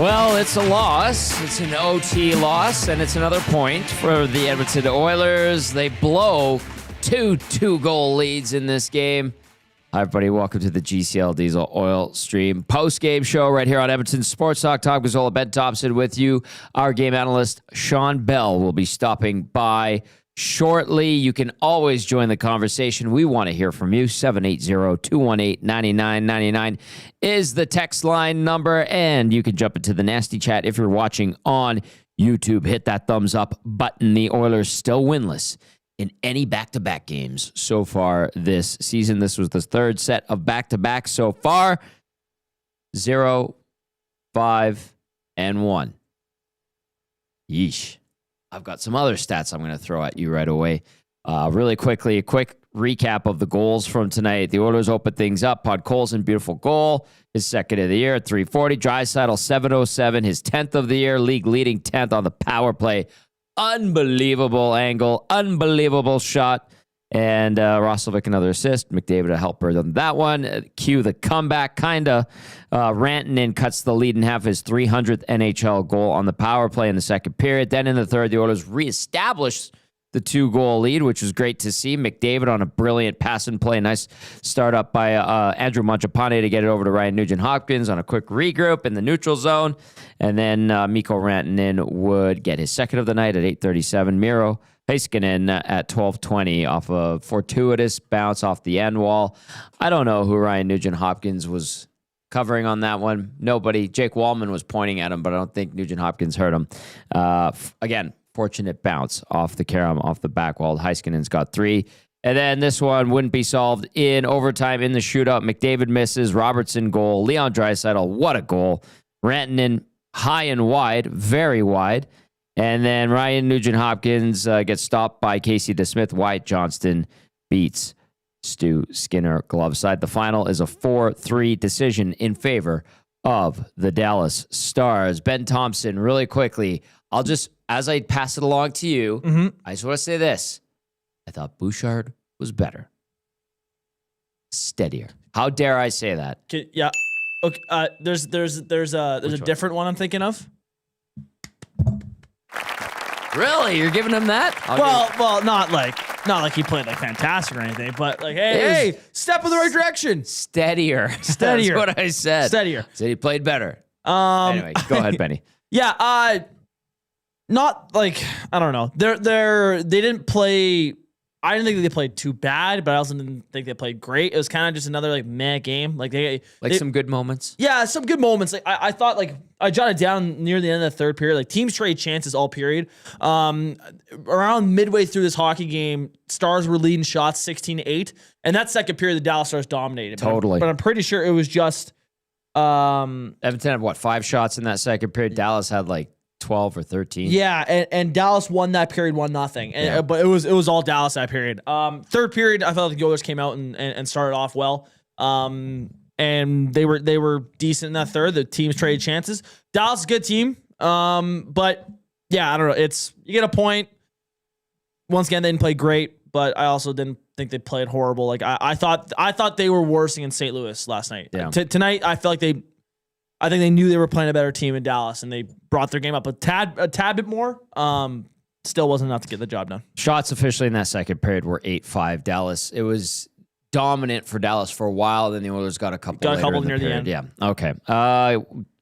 Well, it's a loss. It's an OT loss, and it's another point for the Edmonton Oilers. They blow two-goal leads in this game. Hi, everybody. Welcome to the GCL Diesel Oil Stream post-game show right here on Edmonton Sports Talk. Tom Gazzola, Ben Thomson with you. Our game analyst, Shawn Belle, will be stopping by shortly. You can always join the conversation. We want to hear from you. 780-218-9999 is the text line number, and you can jump into the nasty chat if you're watching on YouTube. Hit that thumbs up button. The Oilers still winless in any back-to-back games so far this season. This was the third set of back-to-back so far. 0-5-1. Yeesh. I've got some other stats I'm going to throw at you right away. Really quickly, a quick recap of the goals from tonight. The Oilers opened things up. Podkolzin, beautiful goal. His second of the year at 340. Draisaitl, 707. His 10th of the year. League leading 10th on the power play. Unbelievable angle. Unbelievable shot. And Roslovic, another assist. McDavid, a helper on that one. Cue the comeback. Rantanen cuts the lead in half, his 300th NHL goal on the power play in the second period. Then in the third, the Oilers reestablished the 2-goal lead, which was great to see. McDavid on a brilliant pass and play. Nice start up by Andrew Mangiapane to get it over to Ryan Nugent-Hopkins on a quick regroup in the neutral zone. And then Mikko Rantanen would get his second of the night at 8:37. Miro Heiskanen at 12:20 off a fortuitous bounce off the end wall. I don't know who Ryan Nugent-Hopkins was covering on that one. Nobody. Jake Wallman was pointing at him, but I don't think Nugent-Hopkins heard him. Again, fortunate bounce off the carom, off the back wall. Heiskanen's got 3. And then this one wouldn't be solved in overtime in the shootout. McDavid misses. Robertson goal. Leon Draisaitl, what a goal. Rantanen high and wide, very wide. And then Ryan Nugent-Hopkins gets stopped by Casey DeSmith. Wyatt Johnston beats Stu Skinner glove side. The final is a 4-3 decision in favor of the Dallas Stars. Ben Thomson, really quickly, I'll just, as I pass it along to you, I just want to say this. I thought Bouchard was better. Steadier. How dare I say that? Yeah. Okay. There's a different one I'm thinking of. Really? You're giving him that? Well, not like he played like fantastic or anything, but like, hey, step in the right direction. Steadier. That's what I said. Steadier. Said he played better. Anyway, go ahead, Benny. Yeah. Not like, I don't know. They didn't play. I didn't think they played too bad, but I also didn't think they played great. It was kind of just another like meh game. Like they some good moments. Yeah, some good moments. Like I thought, like I jotted down near the end of the third period. Like teams trade chances all period. Around midway through this hockey game, Stars were leading shots 16-8, and that second period, the Dallas Stars dominated. Totally. But I'm pretty sure it was just Edmonton had 5 shots in that second period. Dallas had like 12 or 13. Yeah, and Dallas won that period 1-0. But it was all Dallas that period. Third period, I felt like the Oilers came out and started off well. And they were decent in that third. The teams traded chances. Dallas is a good team. But yeah, I don't know. You get a point. Once again, they didn't play great, but I also didn't think they played horrible. Like I thought they were worse in St. Louis last night. Yeah. Tonight, I feel like I think they knew they were playing a better team in Dallas, and they brought their game up a tad bit more. Still wasn't enough to get the job done. Shots officially in that second period were 8-5 Dallas. It was dominant for Dallas for a while. Then the Oilers got a couple near the end. Yeah. Okay.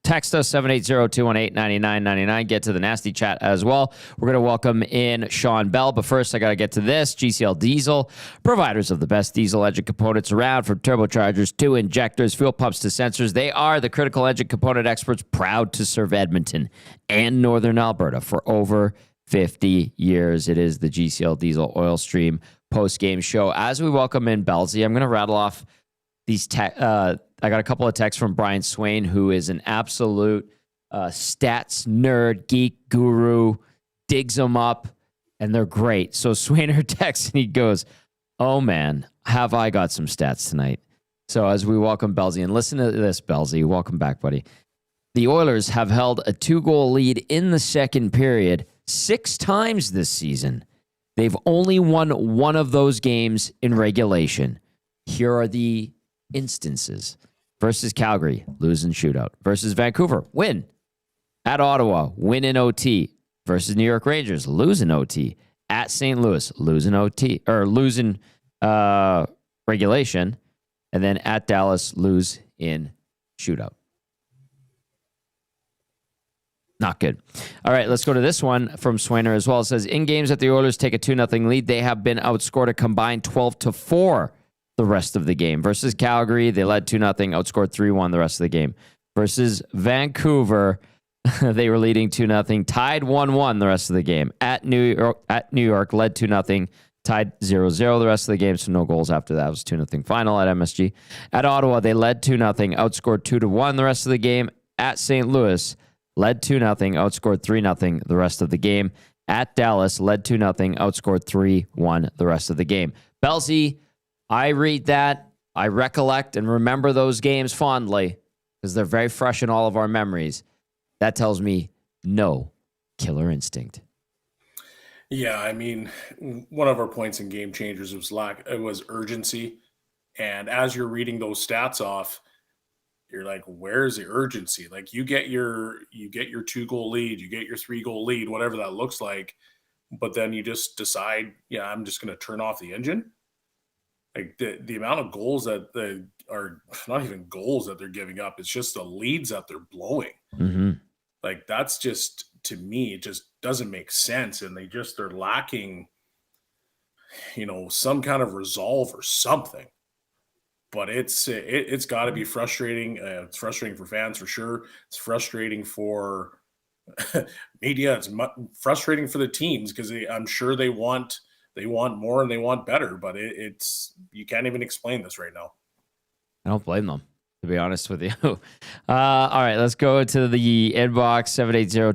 Text us 780-218-9999. Get to the nasty chat as well. We're going to welcome in Shawn Belle. But first, I got to get to this. GCL Diesel, providers of the best diesel engine components around, from turbochargers to injectors, fuel pumps to sensors. They are the critical engine component experts, proud to serve Edmonton and Northern Alberta for over 50 years. It is the GCL Diesel Oil Stream post-game show. As we welcome in Bellsy, I'm going to rattle off these I got a couple of texts from Brian Swain, who is an absolute stats nerd, geek, guru, digs them up, and they're great. So Swainer texts and he goes, oh man, have I got some stats tonight. So as we welcome Bellsy, and listen to this, Bellsy, welcome back, buddy. The Oilers have held a 2-goal lead in the second period 6 times this season. They've only won one of those games in regulation. Here are the instances. Versus Calgary, lose in shootout. Versus Vancouver, win. At Ottawa, win in OT. Versus New York Rangers, lose in OT. At St. Louis, losing OT or losing regulation. And then at Dallas, lose in shootout. Not good. All right, let's go to this one from Swainer as well. It says, in games that the Oilers take a 2-0 lead, they have been outscored a combined 12-4 the rest of the game. Versus Calgary, they led 2-0, outscored 3-1 the rest of the game. Versus Vancouver, they were leading 2-0, tied 1-1 the rest of the game. At New York, led 2-0, tied 0-0 the rest of the game, so no goals after that. It was 2-0 final at MSG. At Ottawa, they led 2-0, outscored 2-1 the rest of the game. At St. Louis, led 2-0, outscored 3-0 the rest of the game. At Dallas, led 2-0, outscored 3-1 the rest of the game. Belsey, I read that, I recollect and remember those games fondly because they're very fresh in all of our memories. That tells me no killer instinct. Yeah, I mean, one of our points in Game Changers was urgency. And as you're reading those stats off, you're like, where's the urgency? Like you get your 2-goal lead, you get your 3-goal lead, whatever that looks like, but then you just decide, yeah, I'm just going to turn off the engine. Like the amount of goals that they are not even goals that they're giving up, it's just the leads that they're blowing. Mm-hmm. Like that's just, to me, it just doesn't make sense. And they're lacking, some kind of resolve or something. But it's got to be frustrating. It's frustrating for fans for sure. It's frustrating for media. It's frustrating for the teams because I'm sure they want more and they want better. But it's you can't even explain this right now. I don't blame them, to be honest with you. All right, let's go to the inbox,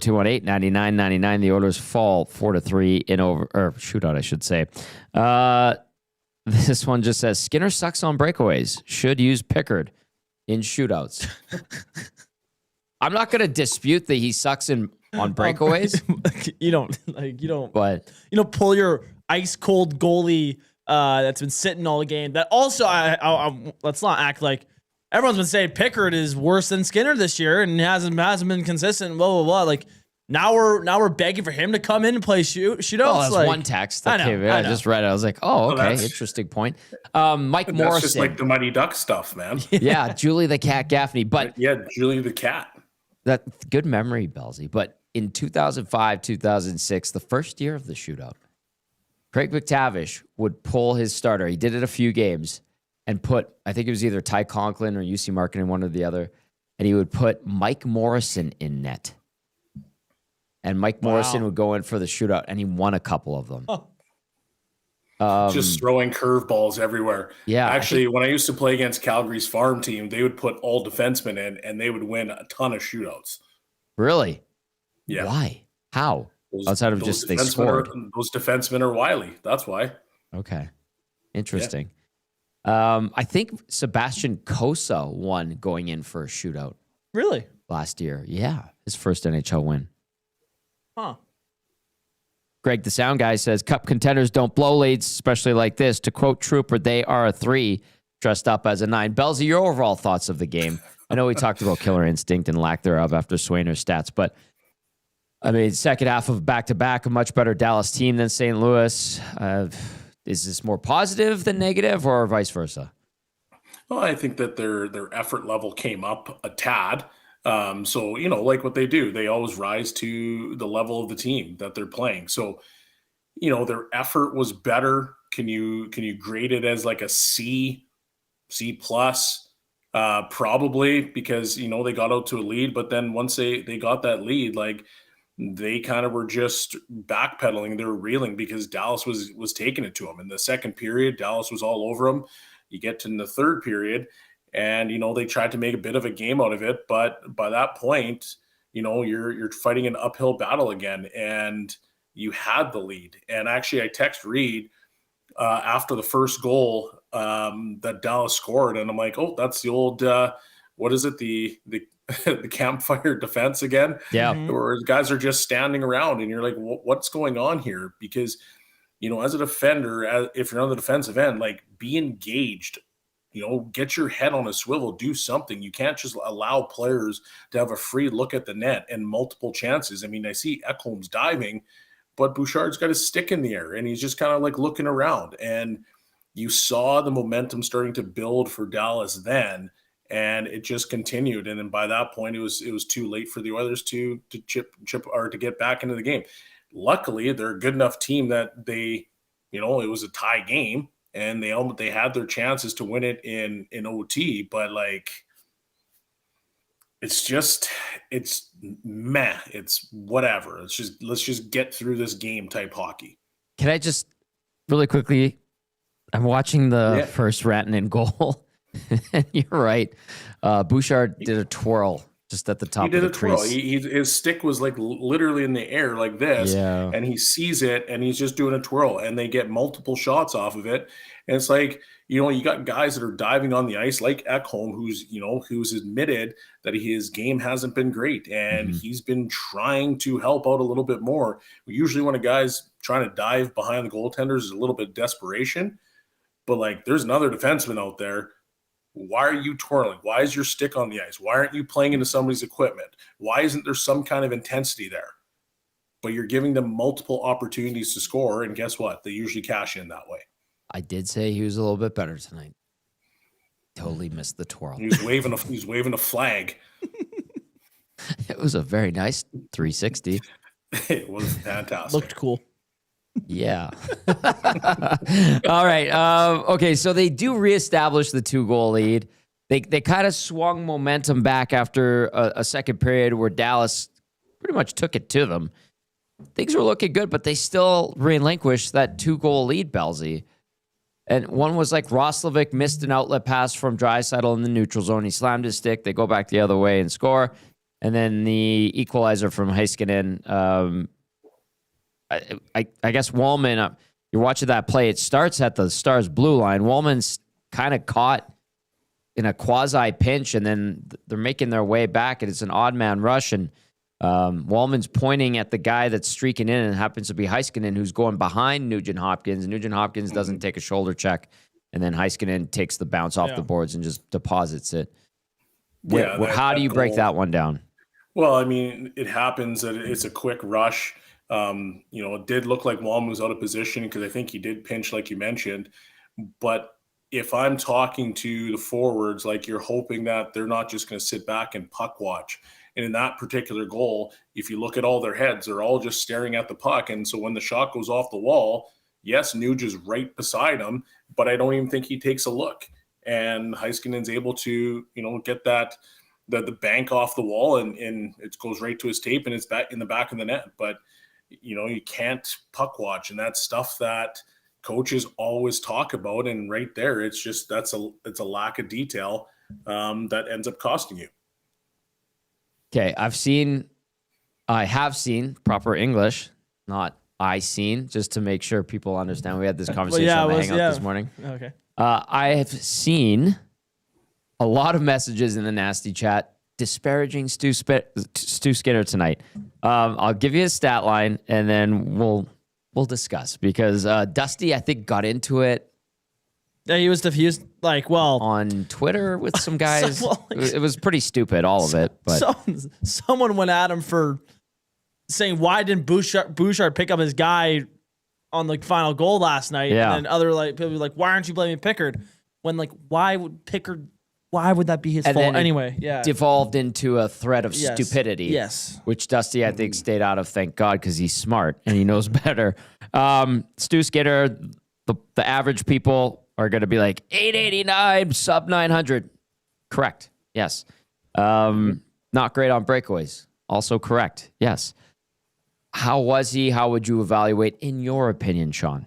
780-218-9999. The Oilers fall 4-3 in shootout, I should say. This one just says, Skinner sucks on breakaways. Should use Pickard in shootouts. I'm not going to dispute that he sucks on breakaways. You don't pull your ice cold goalie that's been sitting all the game. That also, I let's not act like everyone's been saying Pickard is worse than Skinner this year and hasn't been consistent. Blah blah blah. Like now we're begging for him to come in and play shootouts. Oh, that's one text that came in. I just read it. I was like, oh, okay, interesting point. Mike Morrison. That's just like the Mighty Duck stuff, man. Yeah, Julie the Cat Gaffney. But yeah, Julie the Cat. That good memory, Belsey. But in 2005, 2006, the first year of the shootout, Craig McTavish would pull his starter. He did it a few games and put, I think it was either Ty Conklin or UC Markkinen, one or the other, and he would put Mike Morrison in net. And Mike Morrison would go in for the shootout, and he won a couple of them. Just throwing curveballs everywhere. Yeah. Actually, when I used to play against Calgary's farm team, they would put all defensemen in, and they would win a ton of shootouts. Really? Yeah. Why? How? Outside of just they scored. Those defensemen are wily. That's why. Okay. Interesting. Yeah. I think Sebastian Cossa won going in for a shootout. Really? Last year. Yeah. His first NHL win. Huh. Greg, the sound guy, says, Cup contenders don't blow leads, especially like this. To quote Trooper, they are a 3 dressed up as a 9. Belsey, your overall thoughts of the game. I know we talked about killer instinct and lack thereof after Swainer's stats, but I mean, second half of back-to-back, a much better Dallas team than St. Louis. Is this more positive than negative or vice versa? Well, I think that their effort level came up a tad. So, like what they do, they always rise to the level of the team that they're playing. So, their effort was better. Can you grade it as like a C plus? Probably because, they got out to a lead, but then once they got that lead, like they kind of were just backpedaling. They were reeling because Dallas was taking it to them. In the second period, Dallas was all over them. You get to the third period and, they tried to make a bit of a game out of it. But by that point, you're fighting an uphill battle again and you had the lead. And actually I text Reed after the first goal that Dallas scored. And I'm like, oh, that's the old, what is it? The campfire defense again. Yeah. Where guys are just standing around and you're like, what's going on here? Because, as a defender, if you're on the defensive end, like be engaged get your head on a swivel, do something. You can't just allow players to have a free look at the net and multiple chances. I mean, I see Ekholm's diving, but Bouchard's got his stick in the air and he's just kind of like looking around. And you saw the momentum starting to build for Dallas then, and it just continued. And then by that point, it was too late for the Oilers to chip or to get back into the game. Luckily, they're a good enough team that they, it was a tie game. And they had their chances to win it in OT, but like it's meh. It's whatever. Let's just get through this game type hockey. Can I just really quickly? I'm watching the first Rantanen goal. You're right. Bouchard did a twirl just at the top of the crease. His stick was like literally in the air like this, and he sees it, and he's just doing a twirl, and they get multiple shots off of it. And it's like, you got guys that are diving on the ice like Ekholm, who's admitted that his game hasn't been great, and he's been trying to help out a little bit more. Usually when a guy's trying to dive behind the goaltenders is a little bit of desperation, but like there's another defenseman out there. Why are you twirling? Why is your stick on the ice? Why aren't you playing into somebody's equipment? Why isn't there some kind of intensity there? But you're giving them multiple opportunities to score, and guess what? They usually cash in that way. I did say he was a little bit better tonight. Totally missed the twirl. He was waving a flag. It was a very nice 360. It was fantastic. Looked cool. Yeah. All right. Okay, so they do reestablish the 2-goal lead. They kind of swung momentum back after a second period where Dallas pretty much took it to them. Things were looking good, but they still relinquished that 2-goal lead, Belsey. And one was like Roslovic missed an outlet pass from Draisaitl in the neutral zone. He slammed his stick. They go back the other way and score. And then the equalizer from Heiskanen. I guess Wallman, you're watching that play. It starts at the Stars blue line. Wallman's kind of caught in a quasi pinch, and then they're making their way back, and it's an odd man rush. And Wallman's pointing at the guy that's streaking in, and it happens to be Heiskanen, who's going behind Nugent Hopkins. Nugent Hopkins doesn't take a shoulder check, and then Heiskanen takes the bounce off the boards and just deposits it. How do you break that one down? Well, I mean, it happens that it's a quick rush. It did look like Wallman was out of position because I think he did pinch like you mentioned. But if I'm talking to the forwards, like you're hoping that they're not just going to sit back and puck watch. And in that particular goal, if you look at all their heads, they're all just staring at the puck. And so when the shot goes off the wall, yes, Nuge is right beside him, but I don't even think he takes a look. And Heiskanen's able to, get that the bank off the wall and it goes right to his tape and it's back in the back of the net. But you can't puck watch, and that's stuff that coaches always talk about. And right there, it's a lack of detail that ends up costing you. Okay, I have seen proper English, not I seen, just to make sure people understand. We had this conversation on the Hangout this morning. Okay. I have seen a lot of messages in the nasty chat disparaging Stu Skinner tonight. I'll give you a stat line and then we'll discuss, because Dusty, I think, got into it. Yeah, he was diffused, on Twitter with some guys. It was pretty stupid, all of it. But someone went at him for saying, why didn't Bouchard pick up his guy on the final goal last night? Yeah. And then other people were like, why aren't you blaming Pickard? When why would that be his fault anyway? Yeah. Devolved into a threat of stupidity. Yes. Which Dusty, I think, stayed out of, thank God, because he's smart and he knows better. Stu Skinner, the average people are going to be like 889, sub 900. Correct. Yes. Not great on breakaways. Also correct. Yes. How was he? How would you evaluate, in your opinion, Sean?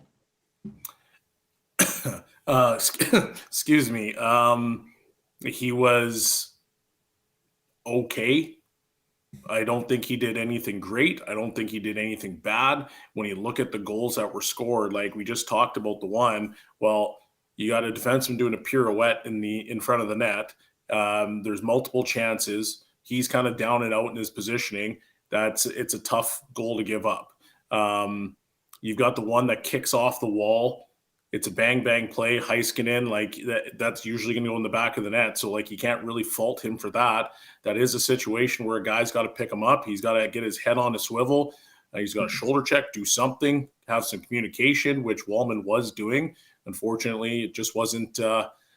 Excuse me. He was okay. I don't think he did anything great. I don't think he did anything bad. When you look at the goals that were scored, like we just talked about the one, well, you got a defenseman doing a pirouette in front of the net. There's multiple chances. He's kind of down and out in his positioning. It's a tough goal to give up. You've got the one that kicks off the wall it's a bang bang play, Heiskin in, like that's usually going to go in the back of the net. So like you can't really fault him for that. That is a situation where a guy's got to pick him up. He's got to get his head on a swivel. He's got a shoulder check, do something, have some communication, which Wallman was doing. Unfortunately, it just wasn't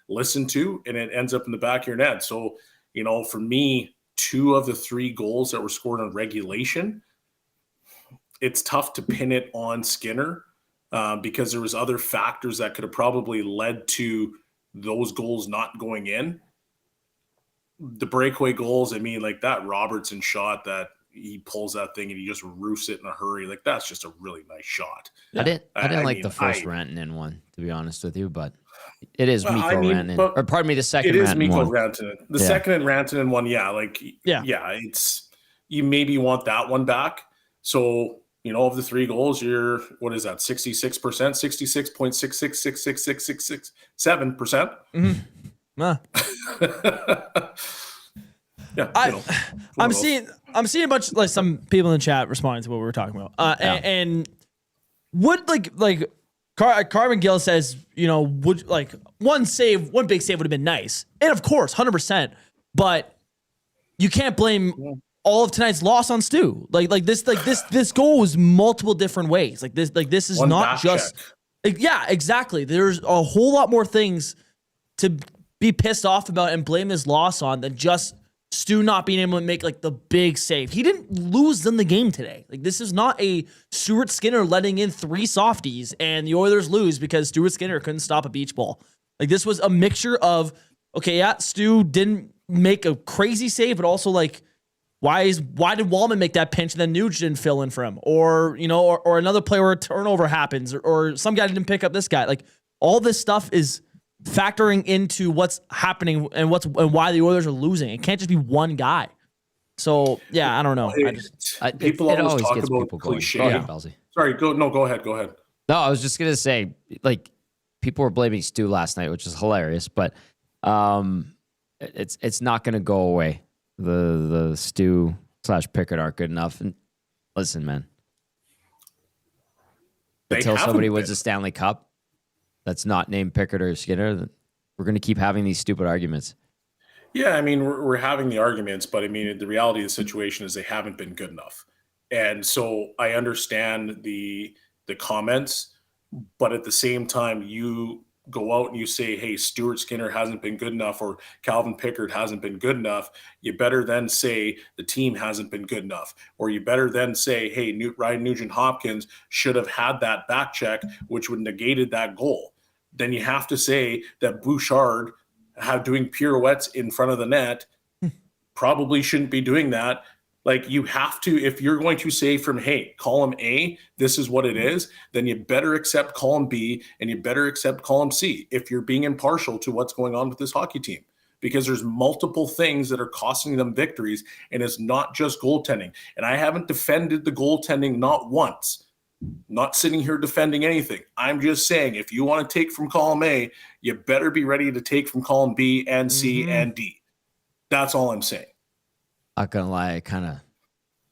listened to, and it ends up in the back of your net. So, for me, 2 of the 3 goals that were scored on regulation, it's tough to pin it on Skinner because there was other factors that could have probably led to those goals not going in. The breakaway goals, I mean, like that Robertson shot that he pulls that thing and he just roofs it in a hurry. Like that's just a really nice shot. I didn't like the first Rantanen one, to be honest with you, but it is Mikko Rantanen. Or pardon me, the second Rantanen one. It is Mikko Rantanen. The second and Rantanen one, it's you maybe want that one back. So, of the 3 goals, you're, what is that, 66%, 66.66666667%. Yeah, I'm seeing a bunch, like, some people in the chat responding to what we were talking about. And would Carmen Gill says, would like one big save would have been nice. And of course, 100%, but you can't blame all of tonight's loss on Stu. This goal was multiple different ways. This is one not just exactly. There's a whole lot more things to be pissed off about and blame his loss on than just Stu not being able to make the big save. He didn't lose them the game today. This is not a Stuart Skinner letting in 3 softies and the Oilers lose because Stuart Skinner couldn't stop a beach ball. This was a mixture of, Stu didn't make a crazy save, but also why did Wallman make that pinch and then Nuge didn't fill in for him? Or another player where a turnover happens or some guy didn't pick up this guy. All this stuff is factoring into what's happening and why the Oilers are losing. It can't just be one guy. So I don't know. People always talk about cliche. Sorry, go ahead. No, I was just gonna say, people were blaming Stu last night, which is hilarious, but it's not gonna go away. The Stu / Pickett aren't good enough. And listen, man, until somebody wins a Stanley Cup that's not named Pickett or Skinner, we're going to keep having these stupid arguments. Yeah, I mean, we're having the arguments, but I mean, the reality of the situation is they haven't been good enough. And so I understand the comments, but at the same time, you go out and you say, hey, Stuart Skinner hasn't been good enough or Calvin Pickard hasn't been good enough, you better then say the team hasn't been good enough. Or you better then say, hey, Ryan Nugent-Hopkins should have had that back check, which would have negated that goal. Then you have to say that Bouchard doing pirouettes in front of the net probably shouldn't be doing that. You have to, if you're going to say from, hey, column A, this is what it is, then you better accept column B and you better accept column C if you're being impartial to what's going on with this hockey team. Because there's multiple things that are costing them victories, and it's not just goaltending. And I haven't defended the goaltending not once. Not sitting here defending anything. I'm just saying, if you want to take from column A, you better be ready to take from column B and C and D. That's all I'm saying. Not gonna lie, I kind of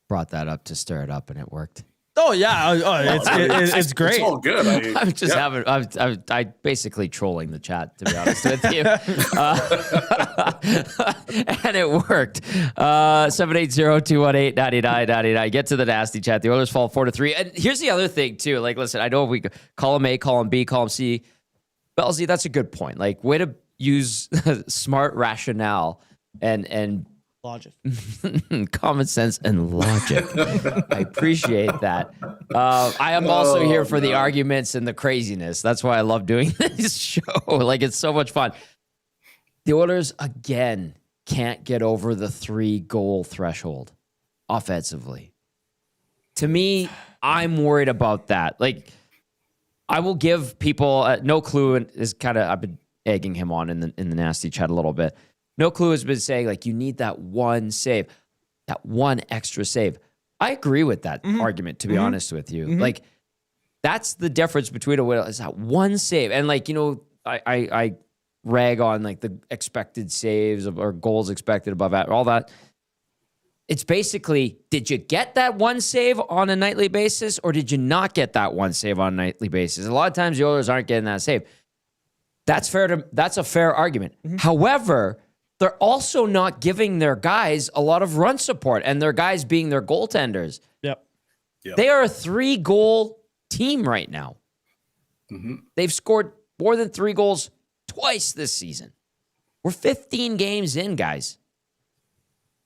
brought that up to stir it up, and it worked. Oh yeah, it's great. It's all good. I'm just I basically trolling the chat, to be honest with you, and it worked. 780-218-9999. Get to the nasty chat. The Oilers fall 4-3. And here's the other thing too. Listen, I know if we column A, column B, column C, Belsey, that's a good point. Way to use smart rationale and logic, common sense and logic. I appreciate that. I am also here for the arguments and the craziness. That's why I love doing this show. It's so much fun. The Oilers again can't get over the 3-goal threshold offensively. To me, I'm worried about that. I will give people no clue, and is I've been egging him on in the nasty chat a little bit. No Clue has been saying, you need that one save, that one extra save. I agree with that argument, to be honest with you. That's the difference between a win is that one save. And, I rag on, the expected saves or goals expected above that, all that. it's basically, did you get that one save on a nightly basis or did you not get that one save on a nightly basis? A lot of times the Oilers aren't getting that save. That's a fair argument. However, they're also not giving their guys a lot of run support, and their guys being their goaltenders. Yep. They are a 3-goal team right now. They've scored more than 3 goals twice this season. We're 15 games in, guys.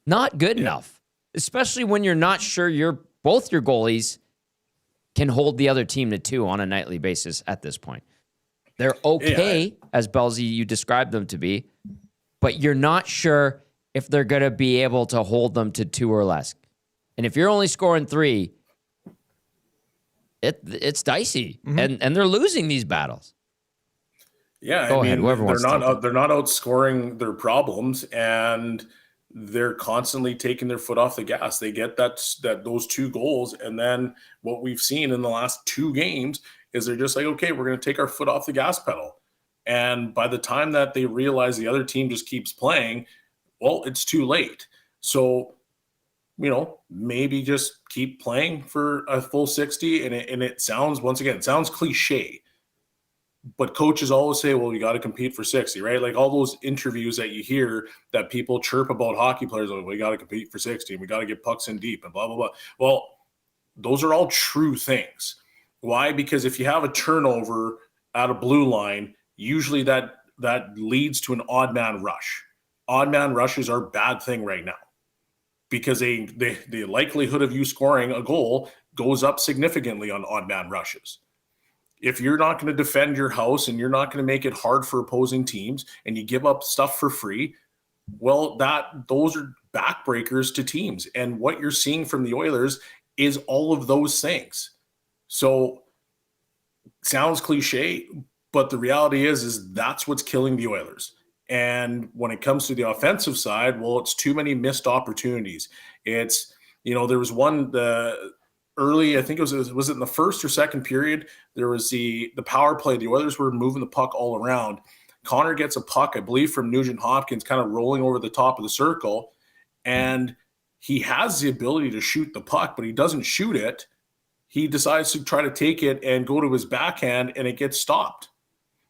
Not good enough, especially when you're not sure both your goalies can hold the other team to 2 on a nightly basis at this point. They're okay, as Belsey, you described them to be, but you're not sure if they're going to be able to hold them to 2 or less. And if you're only scoring 3, it's dicey, and they're losing these battles. Yeah, Go ahead, whoever wants to. They're not outscoring their problems, and they're constantly taking their foot off the gas. They get those 2 goals, and then what we've seen in the last 2 games is they're just like, okay, we're going to take our foot off the gas pedal. And by the time that they realize the other team just keeps playing, well, it's too late. So, maybe just keep playing for a full 60. And it sounds cliche, but coaches always say, well, you got to compete for 60, right? Like all those interviews that you hear that people chirp about hockey players, like, we got to compete for 60 and we got to get pucks in deep and blah, blah, blah. Well, those are all true things. Why? Because if you have a turnover at a blue line, usually that leads to an odd man rush. Odd man rushes are a bad thing right now because the likelihood of you scoring a goal goes up significantly on odd man rushes. If you're not going to defend your house and you're not going to make it hard for opposing teams and you give up stuff for free, well, those are backbreakers to teams. And what you're seeing from the Oilers is all of those things. So sounds cliche, but the reality is that's what's killing the Oilers. And when it comes to the offensive side, well, it's too many missed opportunities. It's, there was one, early, I think was it in the first or second period, there was the power play. The Oilers were moving the puck all around. Connor gets a puck, I believe, from Nugent Hopkins, kind of rolling over the top of the circle. And he has the ability to shoot the puck, but he doesn't shoot it. He decides to try to take it and go to his backhand, and it gets stopped.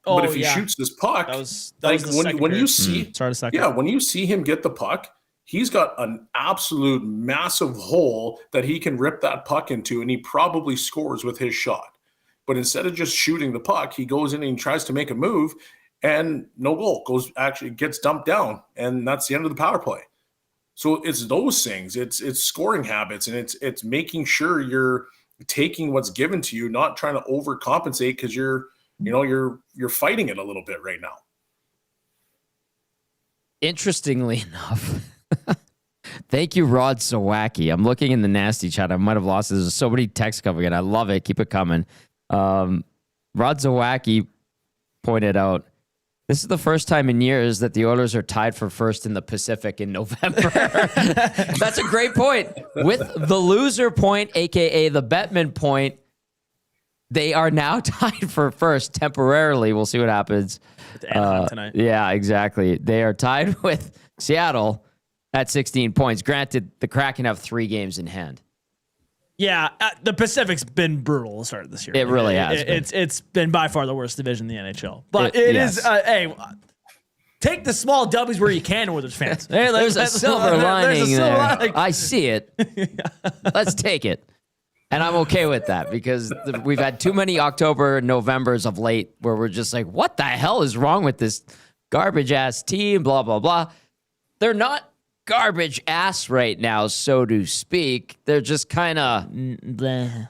Oh, but if he shoots this puck, when you see him get the puck, he's got an absolute massive hole that he can rip that puck into, and he probably scores with his shot. But instead of just shooting the puck, he goes in and tries to make a move, and no goal gets dumped down, and that's the end of the power play. So it's those things. It's scoring habits, and it's making sure you're taking what's given to you, not trying to overcompensate because you're fighting it a little bit right now. Interestingly enough, thank you, Rod Sawacki. I'm looking in the nasty chat. I might have lost it. There's so many texts coming in. I love it. Keep it coming. Rod Sawacki pointed out, this is the first time in years that the Oilers are tied for first in the Pacific in November. That's a great point. With the loser point, a.k.a. the Bettman point, they are now tied for first temporarily. We'll see what happens. Tonight. Yeah, exactly. They are tied with Seattle at 16 points. Granted, the Kraken have 3 games in hand. Yeah, the Pacific's been brutal to start this year. It really has. It's been by far the worst division in the NHL. But it is. Hey, take the small W's where you can, Oilers fans. Hey, there's a silver lining there. I see it. Let's take it. And I'm okay with that because we've had too many October and Novembers of late where we're just like, what the hell is wrong with this garbage ass team? Blah, blah, blah. They're not garbage ass right now, so to speak. They're just kind of They're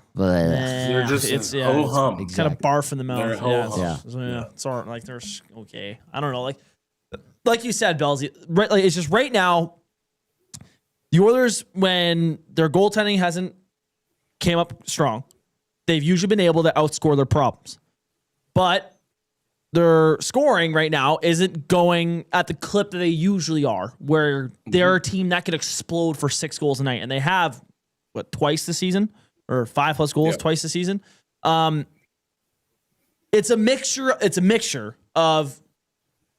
just ho-hum. Exactly. Kind of barf in the mouth. Yeah. It's all like they're okay. I don't know. Like you said, Belsey, right, like it's just right now, the Oilers, when their goaltending hasn't came up strong, they've usually been able to outscore their problems. But their scoring right now isn't going at the clip that they usually are, where they're a team that could explode for 6 goals a night. And they have, twice this season? Or 5+ goals twice this season? It's a mixture of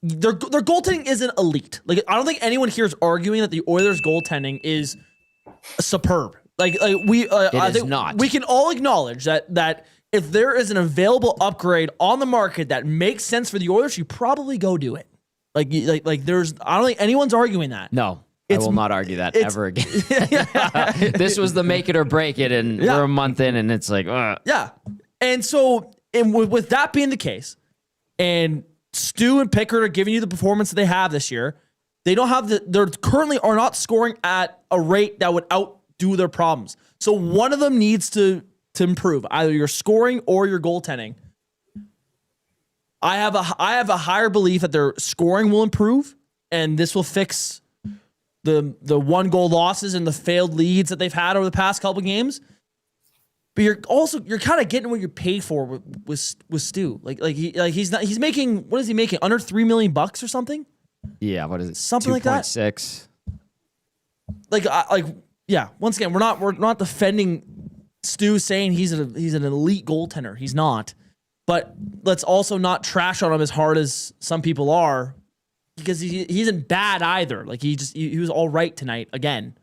their goaltending isn't elite. Like, I don't think anyone here is arguing that the Oilers' goaltending is superb. Like we, I is think not. we can all acknowledge that if there is an available upgrade on the market that makes sense for the Oilers, you probably go do it. Like there's, I don't think anyone's arguing that. No, I will not argue that ever again. This was the make it or break it, and we're a month in, and it's like, yeah. And so, with that being the case, and Stu and Pickard are giving you the performance that they have this year, they're currently are not scoring at a rate that would outdo their problems. So one of them needs to improve, either your scoring or your goaltending. I have a higher belief that their scoring will improve, and this will fix the 1-goal losses and the failed leads that they've had over the past couple games. But you're kind of getting what you're paid for with Stu. He's making, what is he making? Under $3 million or something? Yeah, what is it? Something like that. 2.6. Yeah. Once again, we're not defending Stu saying he's an elite goaltender. He's not. But let's also not trash on him as hard as some people are, because he isn't bad either. Like he was all right tonight again.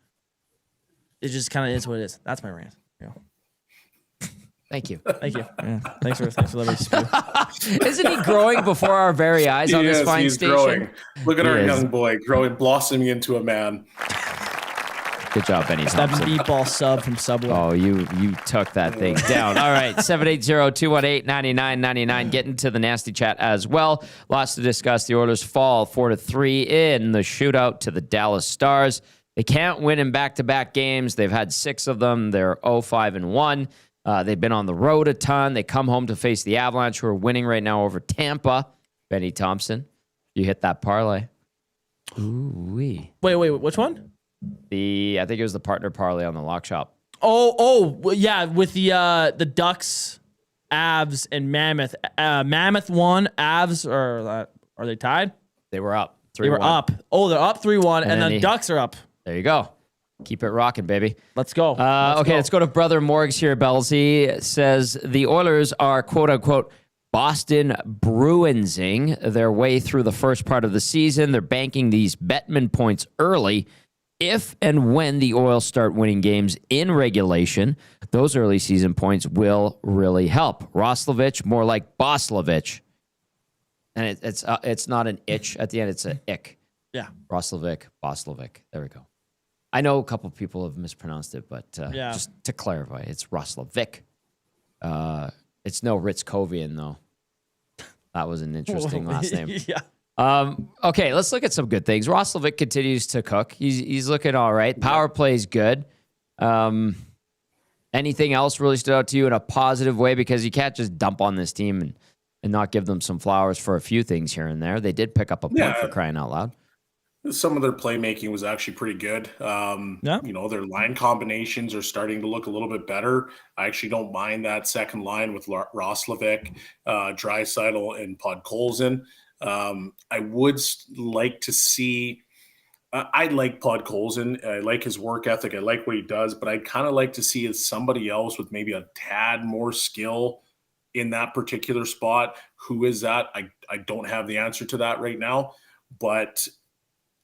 It just kind of is what it is. That's my rant. Yeah. Thank you. Yeah. Thanks for letting me speak. Isn't he growing before our very eyes on this fine station? Growing. Look at our young boy growing, blossoming into a man. Good job, Benny Thompson. 7 meatball sub from Subway. Oh, you took that thing down. All right, 780-218-9999. Getting to the nasty chat as well. Lots to discuss. The Oilers fall 4-3 in the shootout to the Dallas Stars. They can't win in back-to-back games. They've had 6 of them. They're 0-5-1. They've been on the road a ton. They come home to face the Avalanche, who are winning right now over Tampa. Benny Thompson, you hit that parlay. Ooh-wee. Wait, which one? I think it was the partner parlay on the lock shop. Oh, yeah, with the Ducks, Avs, and Mammoth. Mammoth won. Avs are they tied? They were up 3-1. They were up. Oh, they're up 3-1, and then Ducks are up. There you go. Keep it rocking, baby. Let's go. Let's go to Brother Morgs here. Belsey says the Oilers are, quote unquote, Boston Bruinsing their way through the first part of the season. They're banking these Bettman points early. If and when the Oils start winning games in regulation, those early season points will really help. Roslovic, more like Boslovic. And it's not an itch at the end, it's an ick. Yeah. Roslovic, Boslovic. There we go. I know a couple people have mispronounced it, but just to clarify, it's Roslovic. It's no Ritz-Kovian, though. That was an interesting last name. Yeah. Okay, let's look at some good things. Roslovic continues to cook. He's looking all right. Power play's good. Anything else really stood out to you in a positive way? Because you can't just dump on this team and not give them some flowers for a few things here and there. They did pick up a point for crying out loud. Some of their playmaking was actually pretty good. Their line combinations are starting to look a little bit better. I actually don't mind that second line with Roslovic, Draisaitl, and Podkolzin. I would like to see. I like Podkolzin. I like his work ethic. I like what he does, but I'd kind of like to see somebody else with maybe a tad more skill in that particular spot. Who is that? I don't have the answer to that right now, but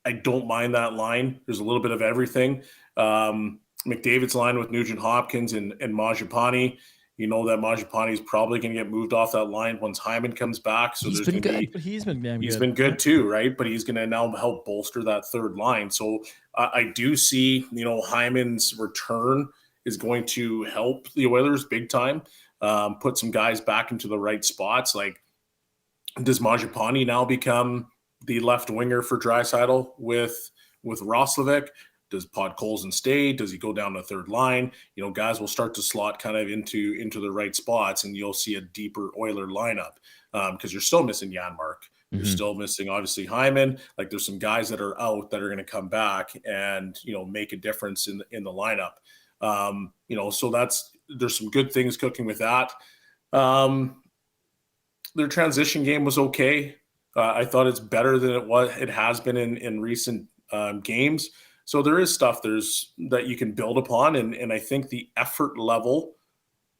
I don't mind that line. There's a little bit of everything. McDavid's line with Nugent Hopkins and Mangiapane. You know that Mangiapane is probably going to get moved off that line once Hyman comes back. So he's been good. He's been good too, right? But he's going to now help bolster that third line. So I do see, Hyman's return is going to help the Oilers big time. Put some guys back into the right spots. Like, does Mangiapane now become the left winger for Draisaitl with Roslovic? Does Podkolzin stay? Does he go down the third line? Guys will start to slot kind of into the right spots, and you'll see a deeper Oiler lineup because you're still missing Janmark. You're still missing, obviously, Hyman. Like, there's some guys that are out that are going to come back and, make a difference in the lineup. So there's some good things cooking with that. Their transition game was okay. I thought it's better than it has been in recent games. So there is stuff that you can build upon, and I think the effort level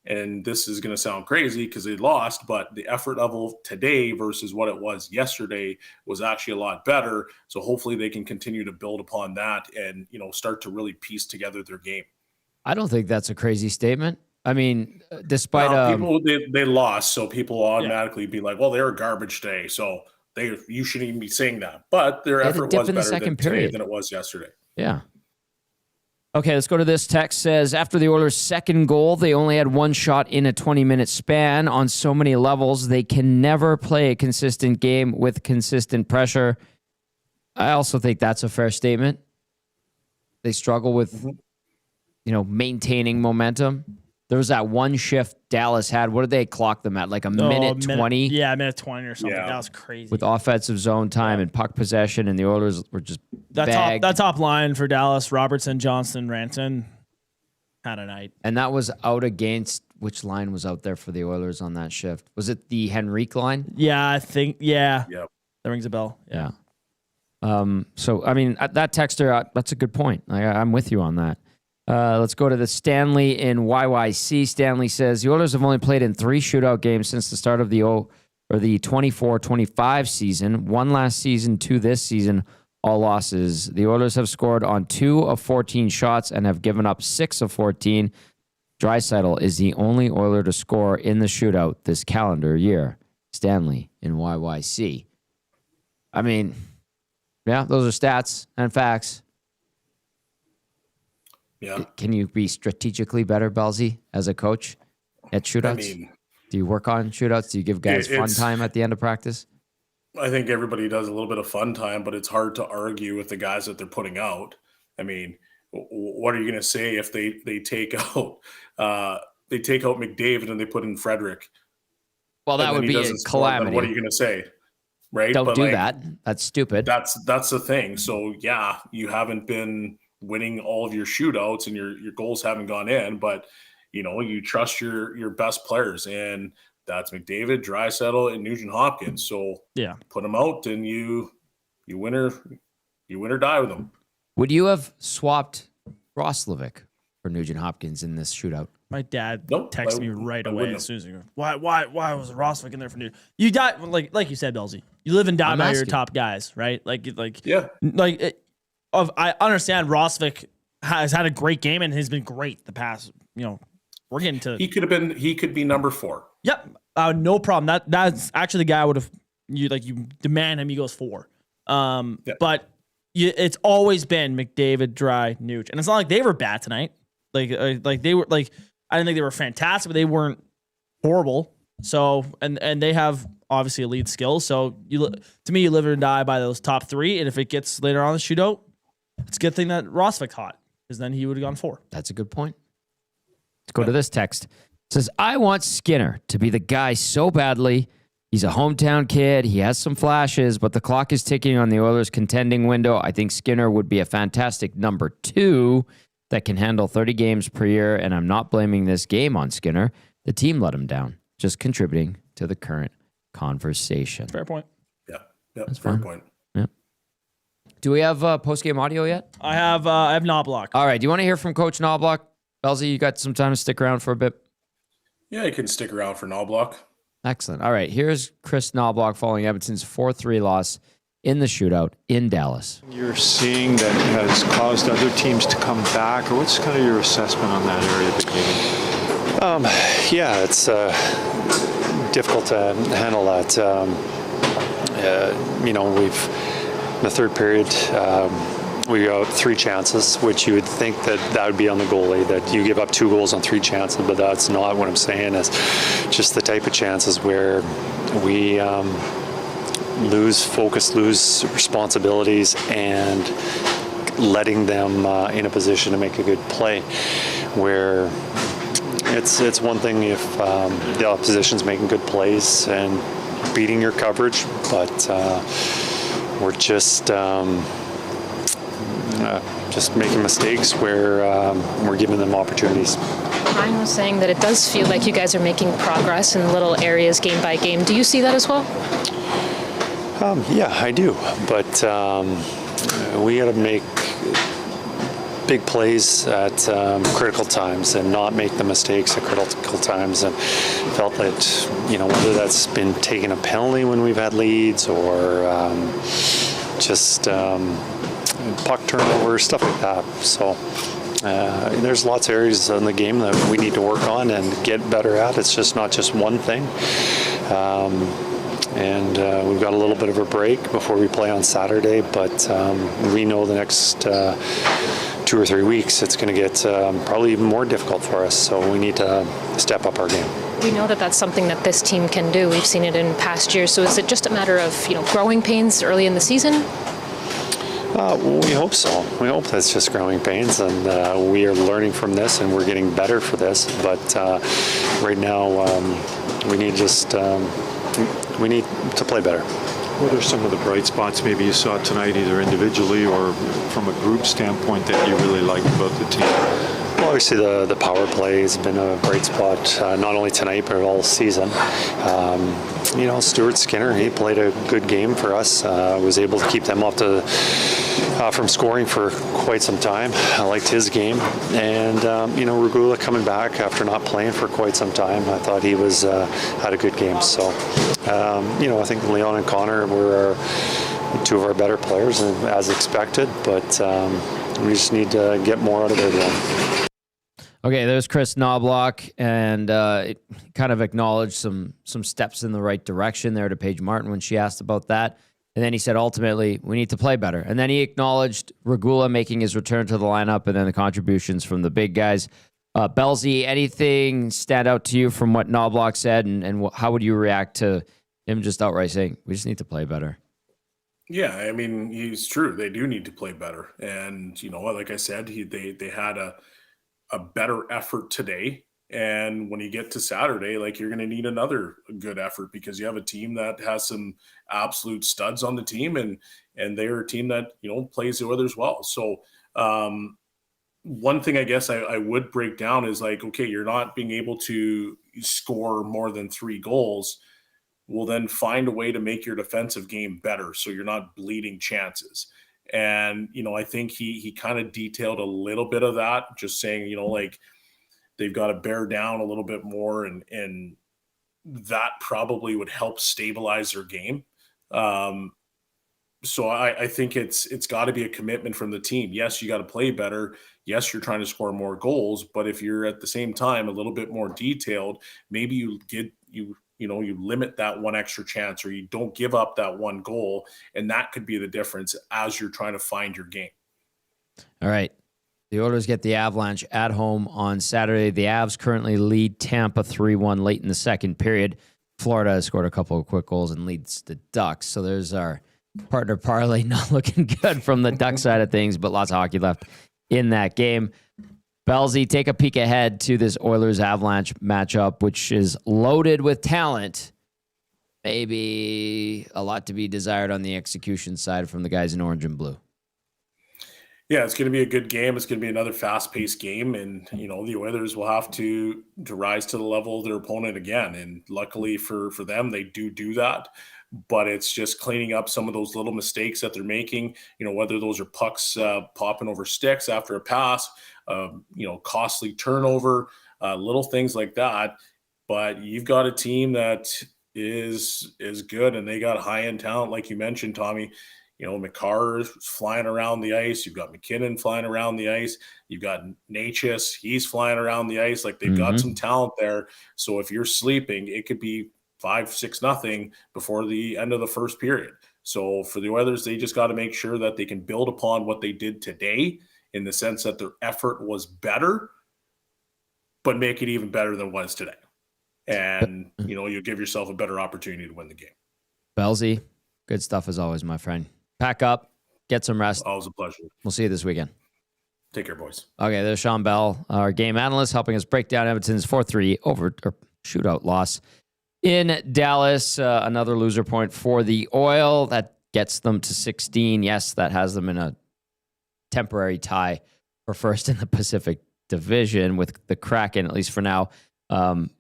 and this is going to sound crazy because they lost, but the effort level today versus what it was yesterday was actually a lot better. So hopefully they can continue to build upon that and, start to really piece together their game. I don't think that's a crazy statement. I mean, despite people, they lost, so people automatically be like, well, they're a garbage day, so you shouldn't even be saying that. But their effort was better today than it was yesterday. Yeah. Okay, let's go to this. Text says, after the Oilers' second goal, they only had one shot in a 20-minute span. On so many levels, they can never play a consistent game with consistent pressure. I also think that's a fair statement. They struggle with, maintaining momentum. There was that one shift Dallas had. What did they clock them at? Like a minute 20? Yeah, a minute 20 or something. Yeah. That was crazy. With offensive zone time and puck possession, and the Oilers were just bagged. That top line for Dallas, Robertson, Johnston, Ranton, had a night. And that was out against, which line was out there for the Oilers on that shift? Was it the Henrique line? Yeah, I think, yeah. Yep. That rings a bell. Yeah. So, I mean, that texter, that's a good point. I'm with you on that. Let's go to the Stanley in YYC. Stanley says, the Oilers have only played in 3 shootout games since the start of the 24-25 season. 1 last season, 2 this season, all losses. The Oilers have scored on 2 of 14 shots and have given up 6 of 14. Draisaitl is the only Oiler to score in the shootout this calendar year. Stanley in YYC. I mean, yeah, those are stats and facts. Yeah. Can you be strategically better, Belzy, as a coach at shootouts? Do you work on shootouts? Do you give guys fun time at the end of practice? I think everybody does a little bit of fun time, but it's hard to argue with the guys that they're putting out. I mean, what are you going to say if they take out McDavid and they put in Frederick? Well, that would be a calamity. What are you going to say? Right? Don't do that. That's stupid. That's the thing. So yeah, you haven't been winning all of your shootouts and your goals haven't gone in, but you trust your best players, and that's McDavid, Draisaitl, and Nugent Hopkins. So yeah, put them out and you win or die with them. Would you have swapped Roslovic for Nugent Hopkins in this shootout? My dad texted me right away as soon as he goes, why was Roslovic in there for Nugent? You die like you said, Belzy. You live and die by your top guys, right? I understand Roslovic has had a great game and has been great the past, we're getting to. He could be number 4. Yep. No problem. That's actually the guy I would have, you demand him, he goes 4. But it's always been McDavid, Dry, Nuge. And it's not like they were bad tonight. Like they were, I didn't think they were fantastic, but they weren't horrible. So, and they have obviously elite skills. So to me, you live and die by those top 3. And if it gets later on in the shootout, it's a good thing that Roslovic hot, because then he would have gone 4. That's a good point. Let's go to this text. It says, I want Skinner to be the guy so badly. He's a hometown kid. He has some flashes, but the clock is ticking on the Oilers' contending window. I think Skinner would be a fantastic number 2 that can handle 30 games per year, and I'm not blaming this game on Skinner. The team let him down, just contributing to the current conversation. Fair point. Yeah, that's fair point. Yeah. Do we have post-game audio yet? I have Knobloch. All right. Do you want to hear from Coach Knobloch? Belzy, you got some time to stick around for a bit? Yeah, you can stick around for Knobloch. Excellent. All right. Here's Chris Knobloch following Edmonton's 4-3 loss in the shootout in Dallas. You're seeing that has caused other teams to come back, or what's kind of your assessment on that area of the game? Yeah, it's difficult to handle that. We've in the third period, we got 3 chances, which you would think that would be on the goalie, that you give up 2 goals on 3 chances, but that's not what I'm saying. Is just the type of chances where we lose focus, lose responsibilities, and letting them in a position to make a good play, where it's one thing if the opposition's making good plays and beating your coverage, but we're just making mistakes where we're giving them opportunities. Ryan was saying that it does feel like you guys are making progress in little areas game by game. Do you see that as well? Yeah, I do. But we got to make big plays at critical times and not make the mistakes at critical times. And felt that, whether that's been taking a penalty when we've had leads or just puck turnover, stuff like that. So there's lots of areas in the game that we need to work on and get better at. It's just not just one thing. And we've got a little bit of a break before we play on Saturday, but we know the next 2 or 3 weeks it's going to get probably even more difficult for us, so we need to step up our game. We know that that's something that this team can do. We've seen it in past years. So is it just a matter of growing pains early in the season? We hope so. We hope that's just growing pains, and we are learning from this, and we're getting better for this. But right now, we need we need to play better. What are some of the bright spots maybe you saw tonight, either individually or from a group standpoint, that you really liked about the team? Well, obviously the power play has been a bright spot, not only tonight but all season. Stuart Skinner, he played a good game for us. Was able to keep them up from scoring for quite some time. I liked his game, and Regula coming back after not playing for quite some time. I thought he had a good game. So I think Leon and Connor were two of our better players, as expected. But we just need to get more out of everyone. Okay, there's Chris Knobloch, and it kind of acknowledged some steps in the right direction there to Paige Martin when she asked about that. And then he said, ultimately, we need to play better. And then he acknowledged Regula making his return to the lineup and then the contributions from the big guys. Belsey, anything stand out to you from what Knobloch said, and how would you react to him just outright saying, we just need to play better? Yeah, I mean, he's true. They do need to play better. And, like I said, they had a better effort today. And when you get to Saturday, you're going to need another good effort because you have a team that has some absolute studs on the team, and they're a team that, plays the Oilers well. So one thing I guess I would break down is okay, you're not being able to score more than 3 goals. Well, then find a way to make your defensive game better so you're not bleeding chances. And, I think he kind of detailed a little bit of that, just saying, they've got to bear down a little bit more, and that probably would help stabilize their game. So I think it's got to be a commitment from the team. Yes, you got to play better. Yes, you're trying to score more goals, but if you're at the same time a little bit more detailed, maybe you limit that one extra chance, or you don't give up that one goal, and that could be the difference as you're trying to find your game. All right. The Oilers get the Avalanche at home on Saturday. The Avs currently lead Tampa 3-1 late in the second period. Florida has scored a couple of quick goals and leads the Ducks. So there's our partner parlay, not looking good from the Duck side of things, but lots of hockey left in that game. Belsey, take a peek ahead to this Oilers-Avalanche matchup, which is loaded with talent. Maybe a lot to be desired on the execution side from the guys in orange and blue. Yeah, it's going to be a good game. It's going to be another fast-paced game, and the Oilers will have to rise to the level of their opponent again. And luckily for them, they do that. But it's just cleaning up some of those little mistakes that they're making. Whether those are pucks popping over sticks after a pass, costly turnover, little things like that. But you've got a team that is good, and they got high-end talent, like you mentioned, Tommy. McCarr is flying around the ice. You've got McKinnon flying around the ice. You've got Natchez. He's flying around the ice. They've got some talent there. So if you're sleeping, it could be 5-6-0 before the end of the first period. So for the Oilers, they just got to make sure that they can build upon what they did today in the sense that their effort was better, but make it even better than it was today. And, you give yourself a better opportunity to win the game. Belsey, good stuff as always, my friend. Pack up, get some rest. Always a pleasure. We'll see you this weekend. Take care, boys. Okay, there's Shawn Belle, our game analyst, helping us break down Edmonton's 4-3 shootout loss in Dallas. Another loser point for the Oil. That gets them to 16. Yes, that has them in a temporary tie for first in the Pacific Division with the Kraken, at least for now.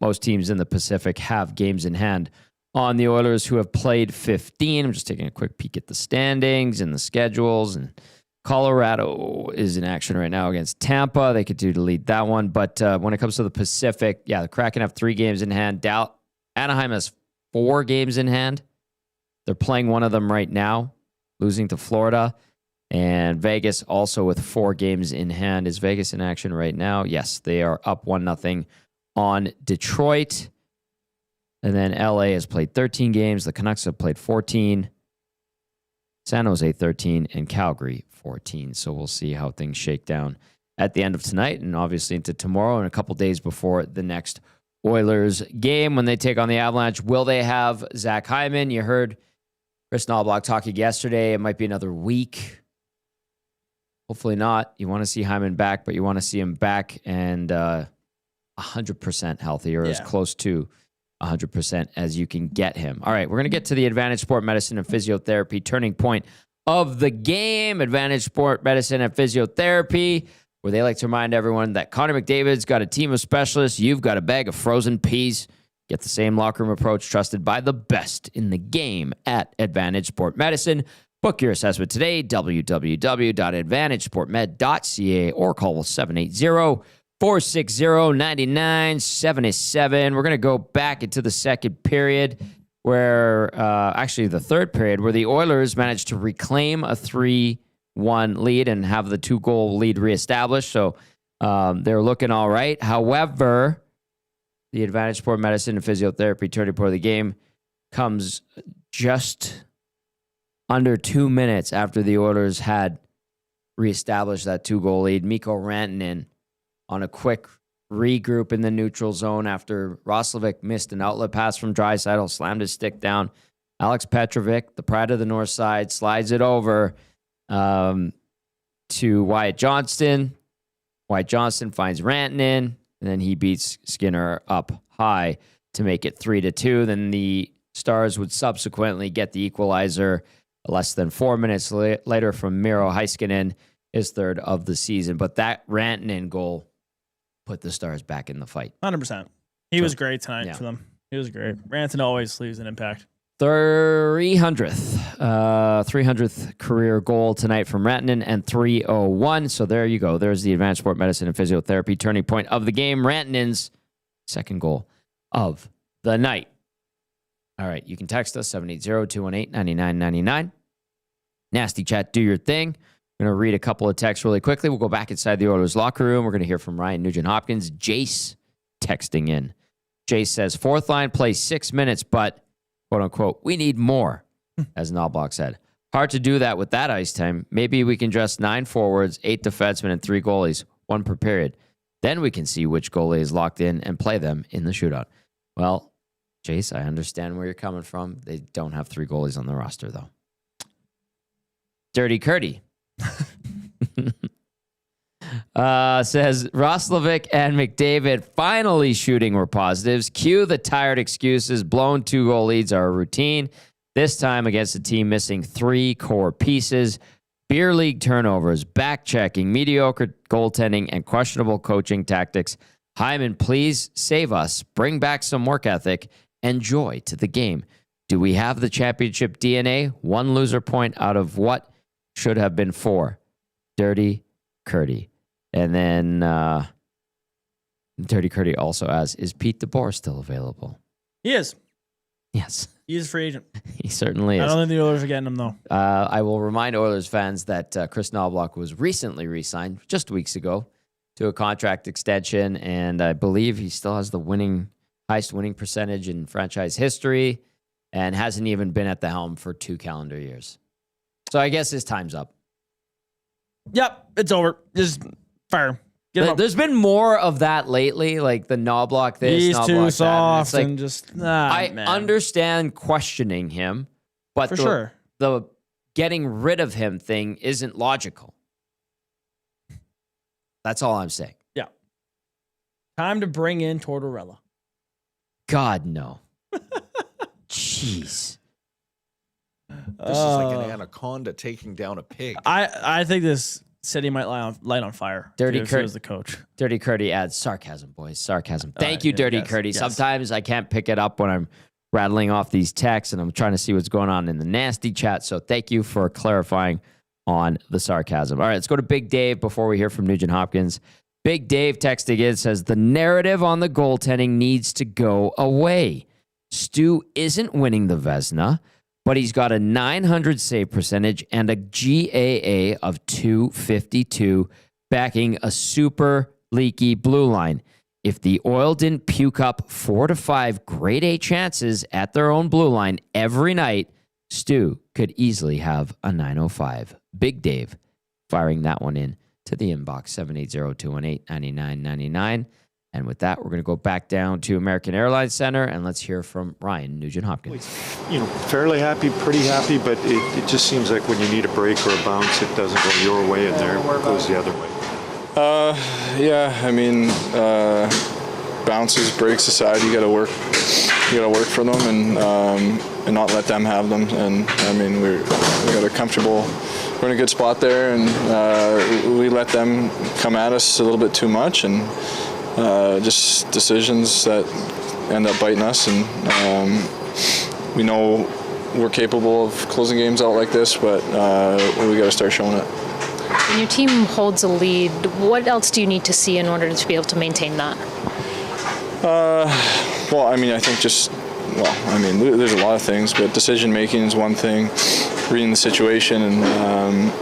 Most teams in the Pacific have games in hand on the Oilers, who have played 15. I'm just taking a quick peek at the standings and the schedules and Colorado is in action right now against Tampa. They could do to lead that one. But when it comes to the Pacific, the Kraken have 3 games in hand. Anaheim has 4 games in hand. They're playing one of them right now, losing to Florida. And Vegas also with 4 games in hand. Is Vegas in action right now? Yes, they are up 1-0 on Detroit. And then LA has played 13 games. The Canucks have played 14. San Jose 13 and Calgary 14. So we'll see how things shake down at the end of tonight and obviously into tomorrow and a couple days before the next Oilers game when they take on the Avalanche. Will they have Zach Hyman? You heard Chris Knobloch talking yesterday. It might be another week. Hopefully not. You want to see Hyman back, but you want to see him back and 100% healthy or as close to 100% as you can get him. All right, we're going to get to the Advantage Sport Medicine and Physiotherapy turning point of the game. Advantage Sport Medicine and Physiotherapy, where they like to remind everyone that Connor McDavid's got a team of specialists. You've got a bag of frozen peas. Get the same locker room approach trusted by the best in the game at Advantage Sport Medicine. Book your assessment today, www.advantagesportmed.ca, or call 780-460-9977. We're going to go back into the second period where, actually the third period, where the Oilers managed to reclaim a 3-1 lead and have the 2-goal lead reestablished. So they're looking all right. However, the Advantage Sport Medicine and Physiotherapy turning point of the game comes just under 2 minutes after the Oilers had reestablished that 2-goal lead. Mikko Rantanen on a quick regroup in the neutral zone after Roslovic missed an outlet pass from Draisaitl, slammed his stick down. Alex Petrovic, the pride of the North Side, slides it over to Wyatt Johnston. Wyatt Johnston finds Rantanen, and then he beats Skinner up high to make it 3-2. Then the Stars would subsequently get the equalizer less than 4 minutes later from Miro Heiskanen, his third of the season. But that Rantanen goal put the Stars back in the fight. 100%. He was great tonight for them. He was great. Rantanen always leaves an impact. 300th career goal tonight from Rantanen and 301. So there you go. There's the Advanced Sport Medicine and Physiotherapy turning point of the game. Rantanen's second goal of the night. All right, you can text us 780-218-9999. Nasty chat, do your thing. I'm going to read a couple of texts really quickly. We'll go back inside the Oilers locker room. We're going to hear from Ryan Nugent-Hopkins. Jace texting in. Jace says, fourth line plays 6 minutes, but, quote unquote, we need more, as Knobloch said. Hard to do that with that ice time. Maybe we can dress 9 forwards, 8 defensemen, and 3 goalies, 1 per period. Then we can see which goalie is locked in and play them in the shootout. Well, Jace, I understand where you're coming from. They don't have 3 goalies on the roster, though. Dirty Curdy says, Roslovic and McDavid finally shooting were positives. Cue the tired excuses. Blown 2-goal leads are a routine. This time against a team missing 3 core pieces. Beer league turnovers, back-checking, mediocre goaltending, and questionable coaching tactics. Hyman, please save us. Bring back some work ethic and joy to the game. Do we have the championship DNA? 1 loser point out of what should have been 4. Dirty Curdy. And then Dirty Curdy also asks, is Pete DeBoer still available? He is. Yes. He is a free agent. He certainly is. I don't think the Oilers are getting him, though. I will remind Oilers fans that Chris Knobloch was recently re-signed just weeks ago to a contract extension, and I believe he still has the highest winning percentage in franchise history and hasn't even been at the helm for 2 calendar years. So I guess his time's up. Yep, it's over. Just fire him. There's been more of that lately, like the Knobloch this, He's Knobloch too that. soft And and just, I man. understand questioning him, but For sure. the getting rid of him thing isn't logical. That's all I'm saying. Yeah. Time to bring in Tortorella. God, no. Jeez. This is like an anaconda taking down a pig. I think this city might light on fire. Dirty if Curdy was the coach. Dirty Curdy adds sarcasm, boys. Sarcasm. Thank you, Dirty Curdy. yes. Sometimes I can't pick it up when I'm rattling off these texts and I'm trying to see what's going on in the nasty chat. So thank you for clarifying on the sarcasm. All right, let's go to Big Dave before we hear from Nugent Hopkins. Big Dave texting in says, the narrative on the goaltending needs to go away. Stu isn't winning the Vezina, but he's got a .900 save percentage and a GAA of .252, backing a super leaky blue line. If the Oil didn't puke up 4 to 5 grade A chances at their own blue line every night, Stu could easily have a .905. Big Dave firing that one in to the inbox, 780-218-9999. And with that, we're going to go back down to American Airlines Center, and let's hear from Ryan Nugent-Hopkins. Fairly happy, pretty happy, but it just seems like when you need a break or a bounce, it doesn't go your way, and there it goes the other way. Bounces, breaks aside, you got to work for them and not let them have them. And I mean, we got a comfortable. We're in a good spot there, and we let them come at us a little bit too much, and just decisions that end up biting us. And we know we're capable of closing games out like this, but we got to start showing it. When your team holds a lead, what else do you need to see in order to be able to maintain that? I think there's a lot of things, but decision making is one thing, reading the situation, and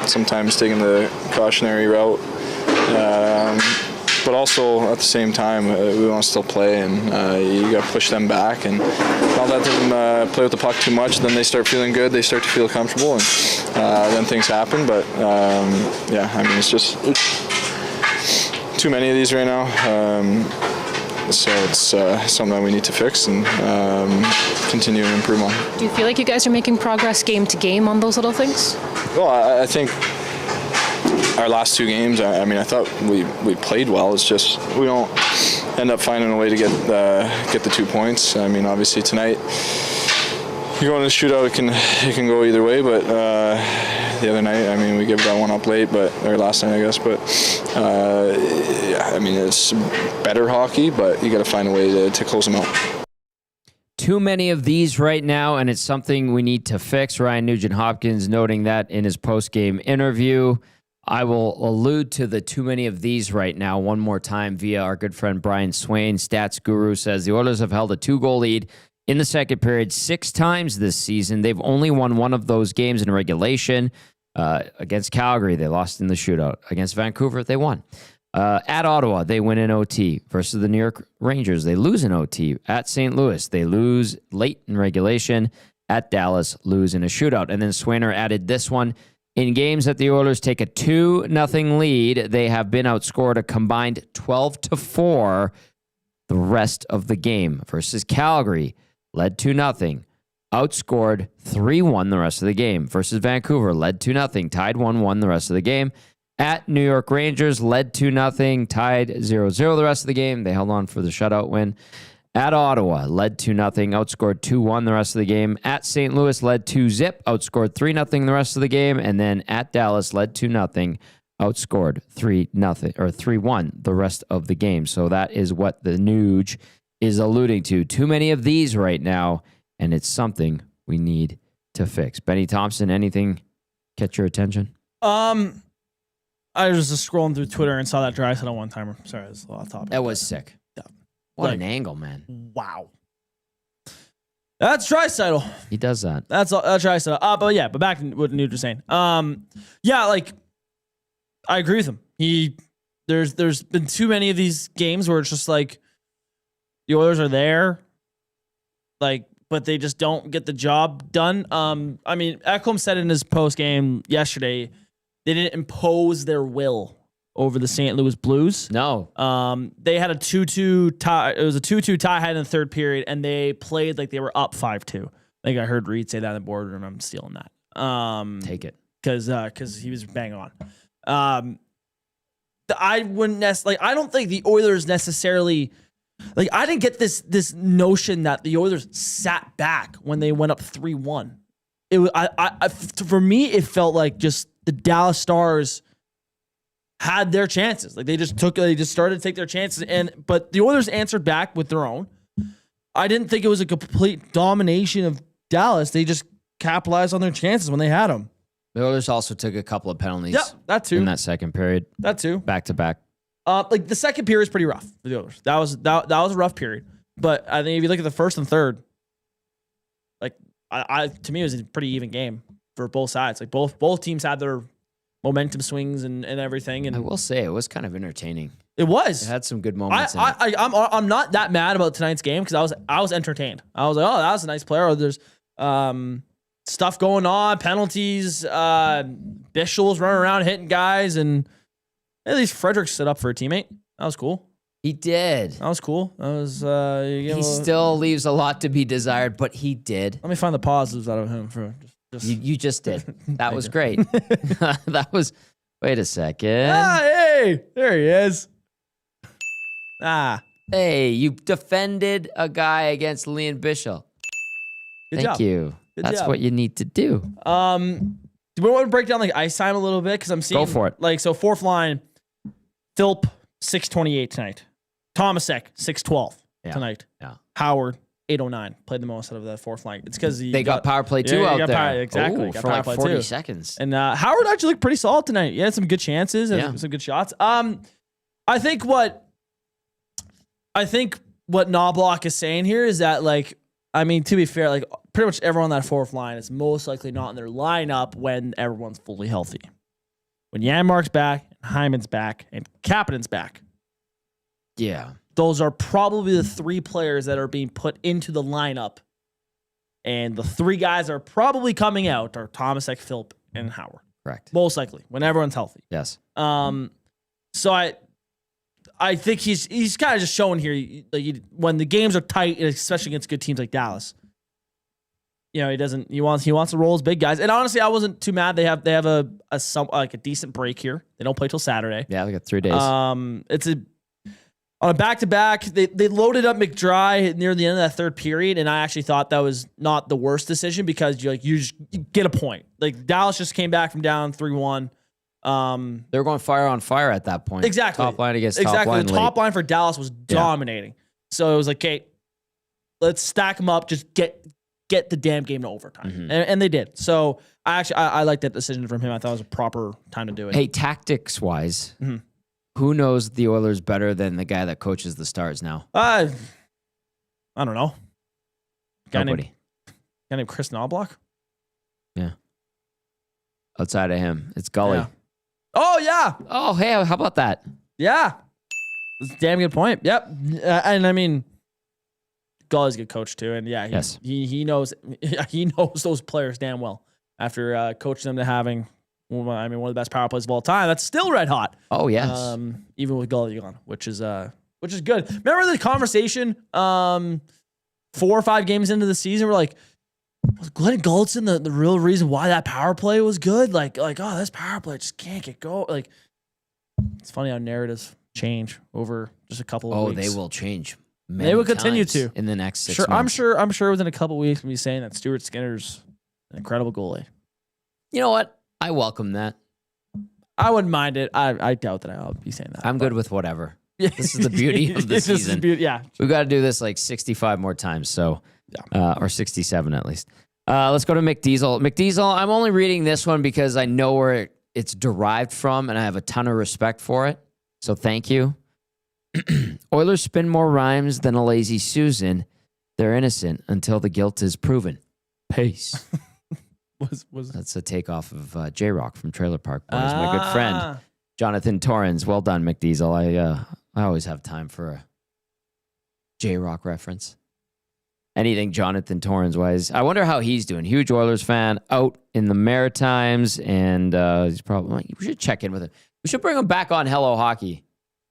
sometimes taking the cautionary route. But also at the same time, we want to still play, and you got to push them back and not let them play with the puck too much. Then they start feeling good, they start to feel comfortable, and then things happen. But it's just too many of these right now. So it's something that we need to fix and continue to improve on. Do you feel like you guys are making progress game to game on those little things? Well, I think our last 2 games, I thought we played well. It's just we don't end up finding a way to get the 2 points. I mean, obviously tonight, you're going to the shootout, it can go either way, but the other night, we gave that one up late, or last night, I guess, but it's better hockey, but you got to find a way to close them out. Too many of these right now, and it's something we need to fix. Ryan Nugent-Hopkins noting that in his post-game interview. I will allude to the too many of these right now one more time via our good friend Brian Swain. Stats Guru says the Oilers have held a 2-goal lead in the second period 6 times this season. They've only won one of those games in regulation. Against Calgary, they lost in the shootout. Against Vancouver, they won. At Ottawa, they win in OT. Versus the New York Rangers, they lose in OT. At St. Louis, they lose late in regulation. At Dallas, lose in a shootout. And then Swainer added this one. In games that the Oilers take a 2-0 lead, they have been outscored a combined 12-4 the rest of the game. Versus Calgary, led 2-0. Outscored 3-1 the rest of the game. Versus Vancouver, led 2-0. Tied 1-1 the rest of the game. At New York Rangers, led 2-0. Tied 0-0 the rest of the game. They held on for the shutout win. At Ottawa, led 2-0. Outscored 2-1 the rest of the game. At St. Louis, led 2-0. Outscored 3-0 the rest of the game. And then at Dallas, led 2-0. Outscored 3-0 or 3-1 the rest of the game. So that is what the Nuge is alluding to. Too many of these right now, and it's something we need to fix. Benny Thompson, anything catch your attention? I was just scrolling through Twitter and saw that Draisaitl one-timer. Sorry, that's a lot of topic. That was sick. Yeah. What an angle, man. Wow. That's Draisaitl. He does that. That's Draisaitl. But back to what Nuge was saying. I agree with him. There's been too many of these games where it's just like the Oilers are there, but they just don't get the job done. Ekholm said in his post game yesterday, they didn't impose their will over the St. Louis Blues. No. They had a 2-2 tie. It was a 2-2 tie head in the third period, and they played like they were up 5-2. I think I heard Reed say that in the boardroom. I'm stealing that. Take it. Because he was bang on. I wouldn't I don't think the Oilers necessarily I didn't get this notion that the Oilers sat back when they went up 3-1. It was for me it felt like just the Dallas Stars had their chances. They just started to take their chances, but the Oilers answered back with their own. I didn't think it was a complete domination of Dallas. They just capitalized on their chances when they had them. The Oilers also took a couple of penalties. Yeah, that too. In that second period. That too. Back to back. Like the second period is pretty rough for the Oilers. That was a rough period. But I think if you look at the first and third, like to me it was a pretty even game for both sides. Like both teams had their momentum swings and everything. And I will say it was kind of entertaining. It was. It had some good moments. in it. I'm not that mad about tonight's game because I was entertained. I was like, oh, that was a nice player. There's stuff going on, penalties. Bishop was running around hitting guys, and at least Frederick stood up for a teammate. That was cool. He did. That was cool. That was. He still leaves a lot to be desired, but he did. Let me find the positives out of him for just. You just did. That was great. That was. Wait a second. Hey, there he is. Hey, you defended a guy against Liam Bishop. Good Thank job. you. That's what you need to do. Do we want to break down like ice time a little bit? Because I'm seeing. Go for it. Like, so fourth line, Philp, 6:28 tonight. Tomasek, 6:12 tonight. Yeah. Howard, 8:09. Played the most out of the fourth line. It's because they got power play two out there. Exactly. Ooh, for like 40 seconds. And Howard actually looked pretty solid tonight. He had some good chances and some good shots. I think what Knobloch is saying here is that, like, I mean, to be fair, like pretty much everyone on that fourth line is most likely not in their lineup when everyone's fully healthy. When Janmark's back, and Hyman's back, and Kapanen's back. Yeah. Those are probably the three players that are being put into the lineup. And the three guys that are probably coming out are Tomasek, Philp, and Howard. Correct. Most likely, when everyone's healthy. Yes. So I think he's kind of just showing here, like when the games are tight, especially against good teams like Dallas. You know, he wants to roll his big guys. And honestly, I wasn't too mad. They have a decent break here. They don't play till Saturday. Yeah, they got 3 days. It's on a back-to-back. They loaded up McDry near the end of that third period, and I actually thought that was not the worst decision because you just get a point. Like Dallas just came back from down 3-1. They were going fire on fire at that point. Exactly. Top line against top line. The top line for Dallas was dominating. So it was like, okay, let's stack them up. Just get the damn game to overtime. Mm-hmm. And they did. So I like that decision from him. I thought it was a proper time to do it. Hey, tactics-wise, Mhm. who knows the Oilers better than the guy that coaches the Stars now? I don't know. Nobody. Guy named Chris Knobloch? Yeah. Outside of him, it's Gully. Yeah. Oh, yeah. Oh, hey, how about that? Yeah. That's a damn good point. Yep. And I mean, Gully's a good coach too. And yeah, he knows those players damn well after coaching them to having one of the best power plays of all time. That's still red hot. Oh, yes. Even with Gully gone, which is good. Remember the conversation 4 or 5 games into the season? We're like, was Glenn Gulletson the real reason why that power play was good? Like, oh, this power play just can't get going. Like, it's funny how narratives change over just a couple of weeks. Oh, they will change. They will continue to in the next 6 months. I'm sure within a couple of weeks we'll be saying that Stuart Skinner's an incredible goalie. You know what? I welcome that. I wouldn't mind it. I doubt that I'll be saying that. I'm good with whatever. This is the beauty of the season. Yeah. We've got to do this like 65 more times, so or 67 at least. Let's go to McDiesel. McDiesel, I'm only reading this one because I know where it's derived from, and I have a ton of respect for it. So thank you. Oilers spin more rhymes than a lazy Susan. They're innocent until the guilt is proven. Peace. That's a takeoff of J-Rock from Trailer Park Boys. My good friend, Jonathan Torrens. Well done, McDiesel. I always have time for a J-Rock reference. Anything Jonathan Torrens wise. I wonder how he's doing. Huge Oilers fan out in the Maritimes, and he's probably. We should check in with him. We should bring him back on Hello Hockey.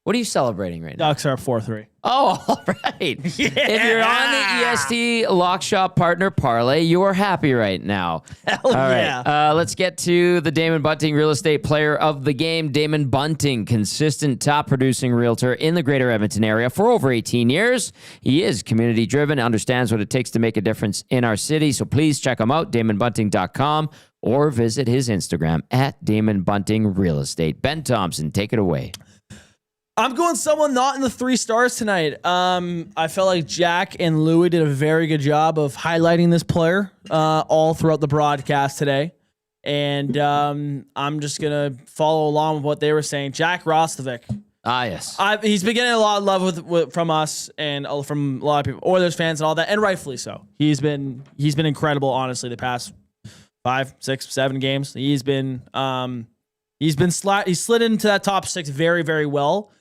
What are you celebrating right now? Ducks are up 4-3. Oh, all right. Yeah. If you're on the EST Lock Shop Partner Parlay, you are happy right now. Hell all yeah. Right. Let's get to the Damon Bunting Real Estate Player of the Game. Damon Bunting, consistent top producing realtor in the greater Edmonton area for over 18 years. He is community driven, understands what it takes to make a difference in our city. So please check him out, DamonBunting.com, or visit his Instagram at Damon Bunting Real Estate. Ben Thompson, take it away. I'm going someone not in the 3 stars tonight. I felt like Jack and Louie did a very good job of highlighting this player all throughout the broadcast today. And I'm just going to follow along with what they were saying. Jack Roslovic. Yes. He's been getting a lot of love from us and from a lot of people, Oilers fans and all that, and rightfully so. He's been incredible, honestly, the past 5, 6, 7 games. He slid into that top 6 very, very well.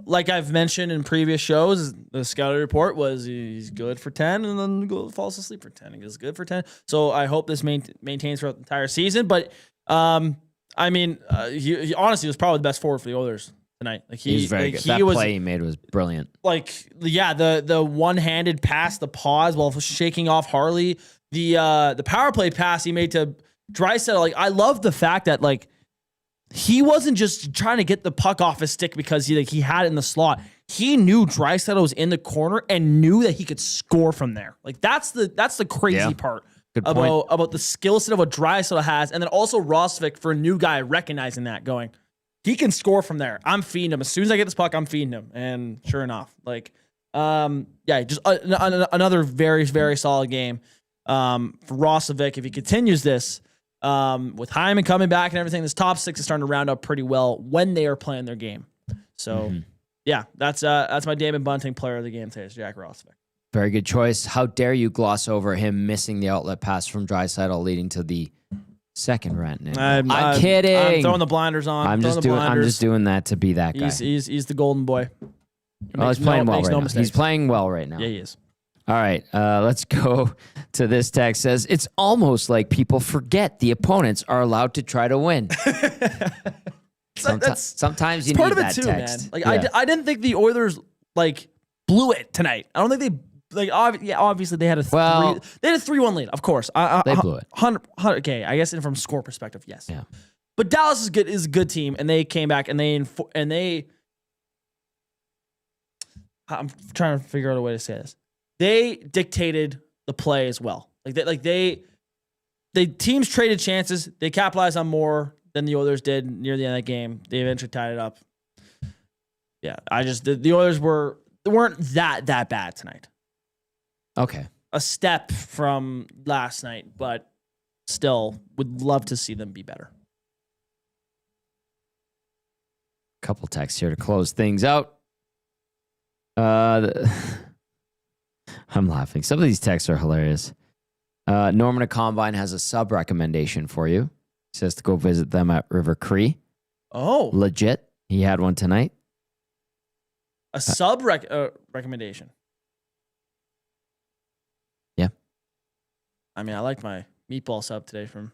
Like I've mentioned in previous shows, the scouting report was he's good for 10 and then falls asleep for 10. He's good for 10. So I hope this maintains throughout the entire season. But he honestly was probably the best forward for the Oilers tonight. Like he's very good. That play he made was brilliant. Like, yeah, the one-handed pass, the pause while shaking off Harley, the power play pass he made to Draisaitl. Like, I love the fact that like he wasn't just trying to get the puck off his stick because he had it in the slot. He knew Draisaitl was in the corner and knew that he could score from there. Like that's the crazy part about the skill set of what Draisaitl has, and then also Roslovic for a new guy recognizing that, going, he can score from there. I'm feeding him. As soon as I get this puck, I'm feeding him. And sure enough, like, just another very, very solid game for Roslovic. If he continues this, with Hyman coming back and everything, this top 6 is starting to round up pretty well when they are playing their game. So, yeah, that's my David Bunting player of the game today. It's Jack Roslovic. Very good choice. How dare you gloss over him missing the outlet pass from Draisaitl leading to the second rent? I'm kidding. I'm throwing the blinders on. I'm just doing that to be that guy. He's the golden boy. He's playing well right now. He's playing well right now. Yeah, he is. All right, let's go to this text. Says, it's almost like people forget the opponents are allowed to try to win. Sometimes you need that text. Man. Like, yeah. I didn't think the Oilers like blew it tonight. I don't think they obviously they had a 3-1 lead. Of course, they blew it. 100. Okay, I guess from score perspective, yes. Yeah. But Dallas is a good team, and they came back and they. I'm trying to figure out a way to say this. They dictated the play as well. The teams traded chances. They capitalized on more than the Oilers did near the end of that game. They eventually tied it up. Yeah, the Oilers weren't that bad tonight. Okay. A step from last night, but still would love to see them be better. Couple texts here to close things out. I'm laughing. Some of these texts are hilarious. Norman at Combine has a sub recommendation for you. He says to go visit them at River Cree. Oh. Legit. He had one tonight. A sub recommendation. Yeah. I mean, I like my meatball sub today from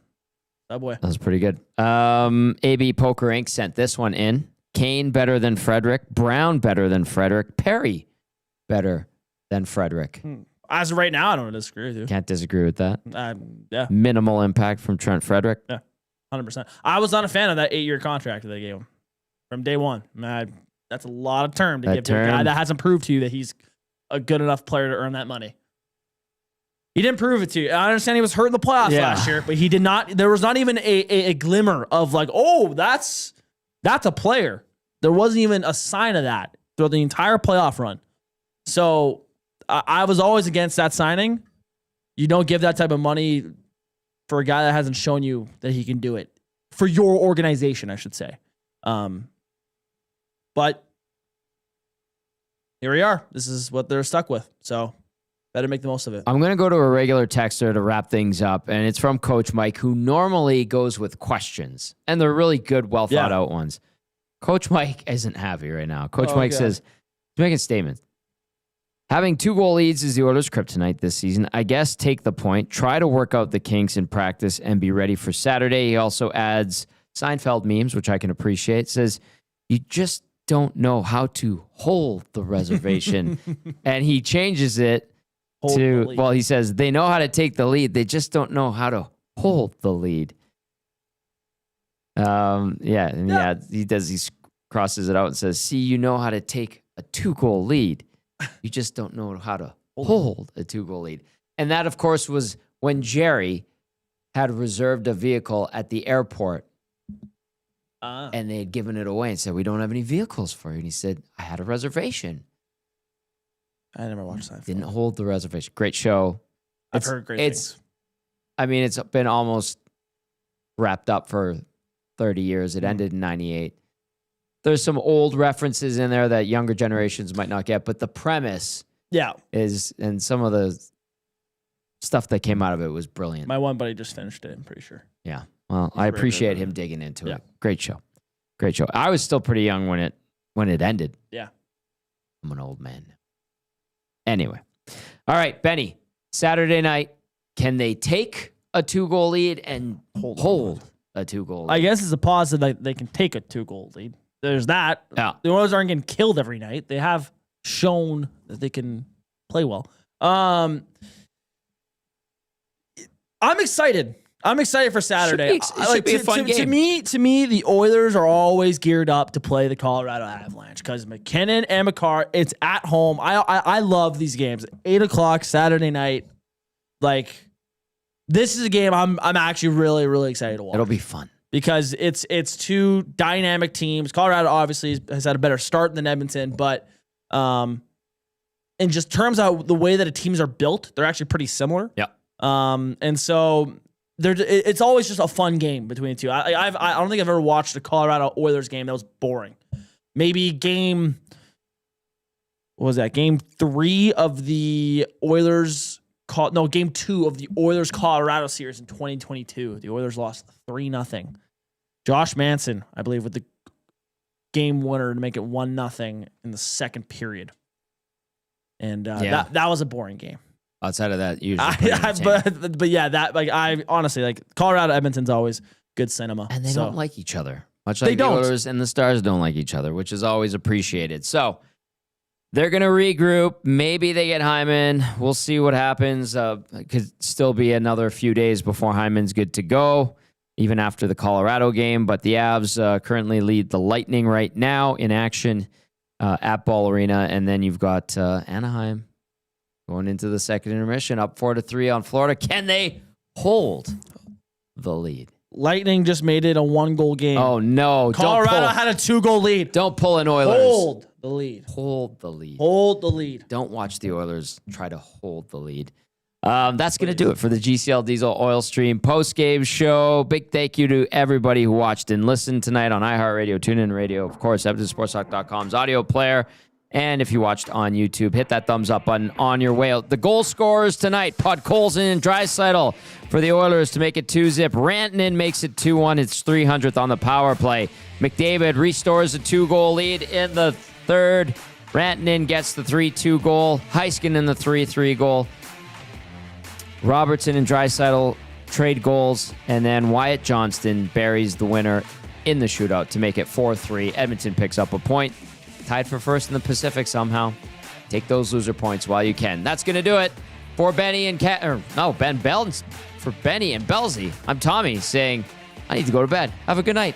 Subway. That was pretty good. AB Poker Inc. sent this one in. Kane better than Frederick. Brown better than Frederick. Perry better than Frederick. As of right now, I don't disagree with you. Can't disagree with that. Yeah. Minimal impact from Trent Frederick. Yeah, 100%. I was not a fan of that 8-year contract that they gave him from day one. That's a lot of term to give to a guy that hasn't proved to you that he's a good enough player to earn that money. He didn't prove it to you. I understand he was hurt in the playoffs last year, but he did not. There was not even a glimmer of like, oh, that's a player. There wasn't even a sign of that throughout the entire playoff run. So I was always against that signing. You don't give that type of money for a guy that hasn't shown you that he can do it for your organization, I should say. But here we are. This is what they're stuck with. So better make the most of it. I'm going to go to a regular texter to wrap things up, and it's from Coach Mike, who normally goes with questions, and they're really good, well thought out ones. Coach Mike isn't happy right now. Coach Mike says, he's making a statement. Having 2-goal leads is the Oilers' kryptonite this season. I guess take the point, try to work out the kinks in practice, and be ready for Saturday. He also adds Seinfeld memes, which I can appreciate. Says, you just don't know how to hold the reservation. And he changes it to, well, he says, they know how to take the lead. They just don't know how to hold the lead. He crosses it out and says, see, you know how to take a 2-goal lead. You just don't know how to hold a 2-goal lead. And that, of course, was when Jerry had reserved a vehicle at the airport and they had given it away and said, we don't have any vehicles for you. And he said, I had a reservation. I never watched that. Didn't hold the reservation. Great show. I've heard great things. I mean, it's been almost wrapped up for 30 years. It ended in 98. There's some old references in there that younger generations might not get, but the premise is, and some of the stuff that came out of it was brilliant. My one buddy just finished it, I'm pretty sure. Yeah. Well, I appreciate him digging into it. Great show. Great show. I was still pretty young when it ended. Yeah. I'm an old man now. Anyway. All right, Benny. Saturday night, can they take a 2-goal lead and hold a 2-goal lead? I guess it's a positive that they can take a 2-goal lead. There's that. Yeah. The Oilers aren't getting killed every night. They have shown that they can play well. I'm excited. I'm excited for Saturday. It should be a fun game. To me, the Oilers are always geared up to play the Colorado Avalanche because McKinnon and Makar, it's at home. I love these games. 8 o'clock Saturday night. Like, this is a game I'm actually really, really excited to watch. It'll be fun. Because it's two dynamic teams. Colorado obviously has had a better start than Edmonton, but in just terms of the way that the teams are built, they're actually pretty similar. Yeah. And so it's always just a fun game between the two. I don't think I've ever watched a Colorado Oilers game that was boring. Maybe game 3 of the Oilers. Game 2 of the Oilers Colorado series in 2022. The Oilers lost 3-0. Josh Manson, I believe, with the game winner to make it 1-0 in the second period. And that was a boring game. Outside of that, usually. But yeah, that I honestly Colorado Edmonton's always good cinema. And they don't like each other. Much like the Oilers and the Stars don't like each other, which is always appreciated. So they're going to regroup. Maybe they get Hyman. We'll see what happens. It could still be another few days before Hyman's good to go, even after the Colorado game. But the Avs currently lead the Lightning right now in action at Ball Arena. And then you've got Anaheim going into the second intermission, up 4-3 on Florida. Can they hold the lead? Lightning just made it a 1-goal game. Oh, no. Colorado had a 2-goal lead. Don't pull an Oilers. Hold the lead. Hold the lead. Hold the lead. Don't watch the Oilers try to hold the lead. That's going to do it for the GCL Diesel Oil Stream post-game show. Big thank you to everybody who watched and listened tonight on iHeartRadio, TuneIn Radio, of course, EdmontonSportsTalk.com's audio player. And if you watched on YouTube, hit that thumbs up button on your way out. The goal scorers tonight, Podkolzin and Draisaitl for the Oilers to make it 2-0. Rantanen makes it 2-1. It's 300th on the power play. McDavid restores a 2-goal lead in the third. Rantanen gets the 3-2 goal. Heiskanen the 3-3 goal. Robertson and Draisaitl trade goals. And then Wyatt Johnston buries the winner in the shootout to make it 4-3. Edmonton picks up a point. Tied for first in the Pacific somehow. Take those loser points while you can. That's going to do it for Benny and Ben Bell. For Benny and Belsey, I'm Tommy saying, I need to go to bed. Have a good night.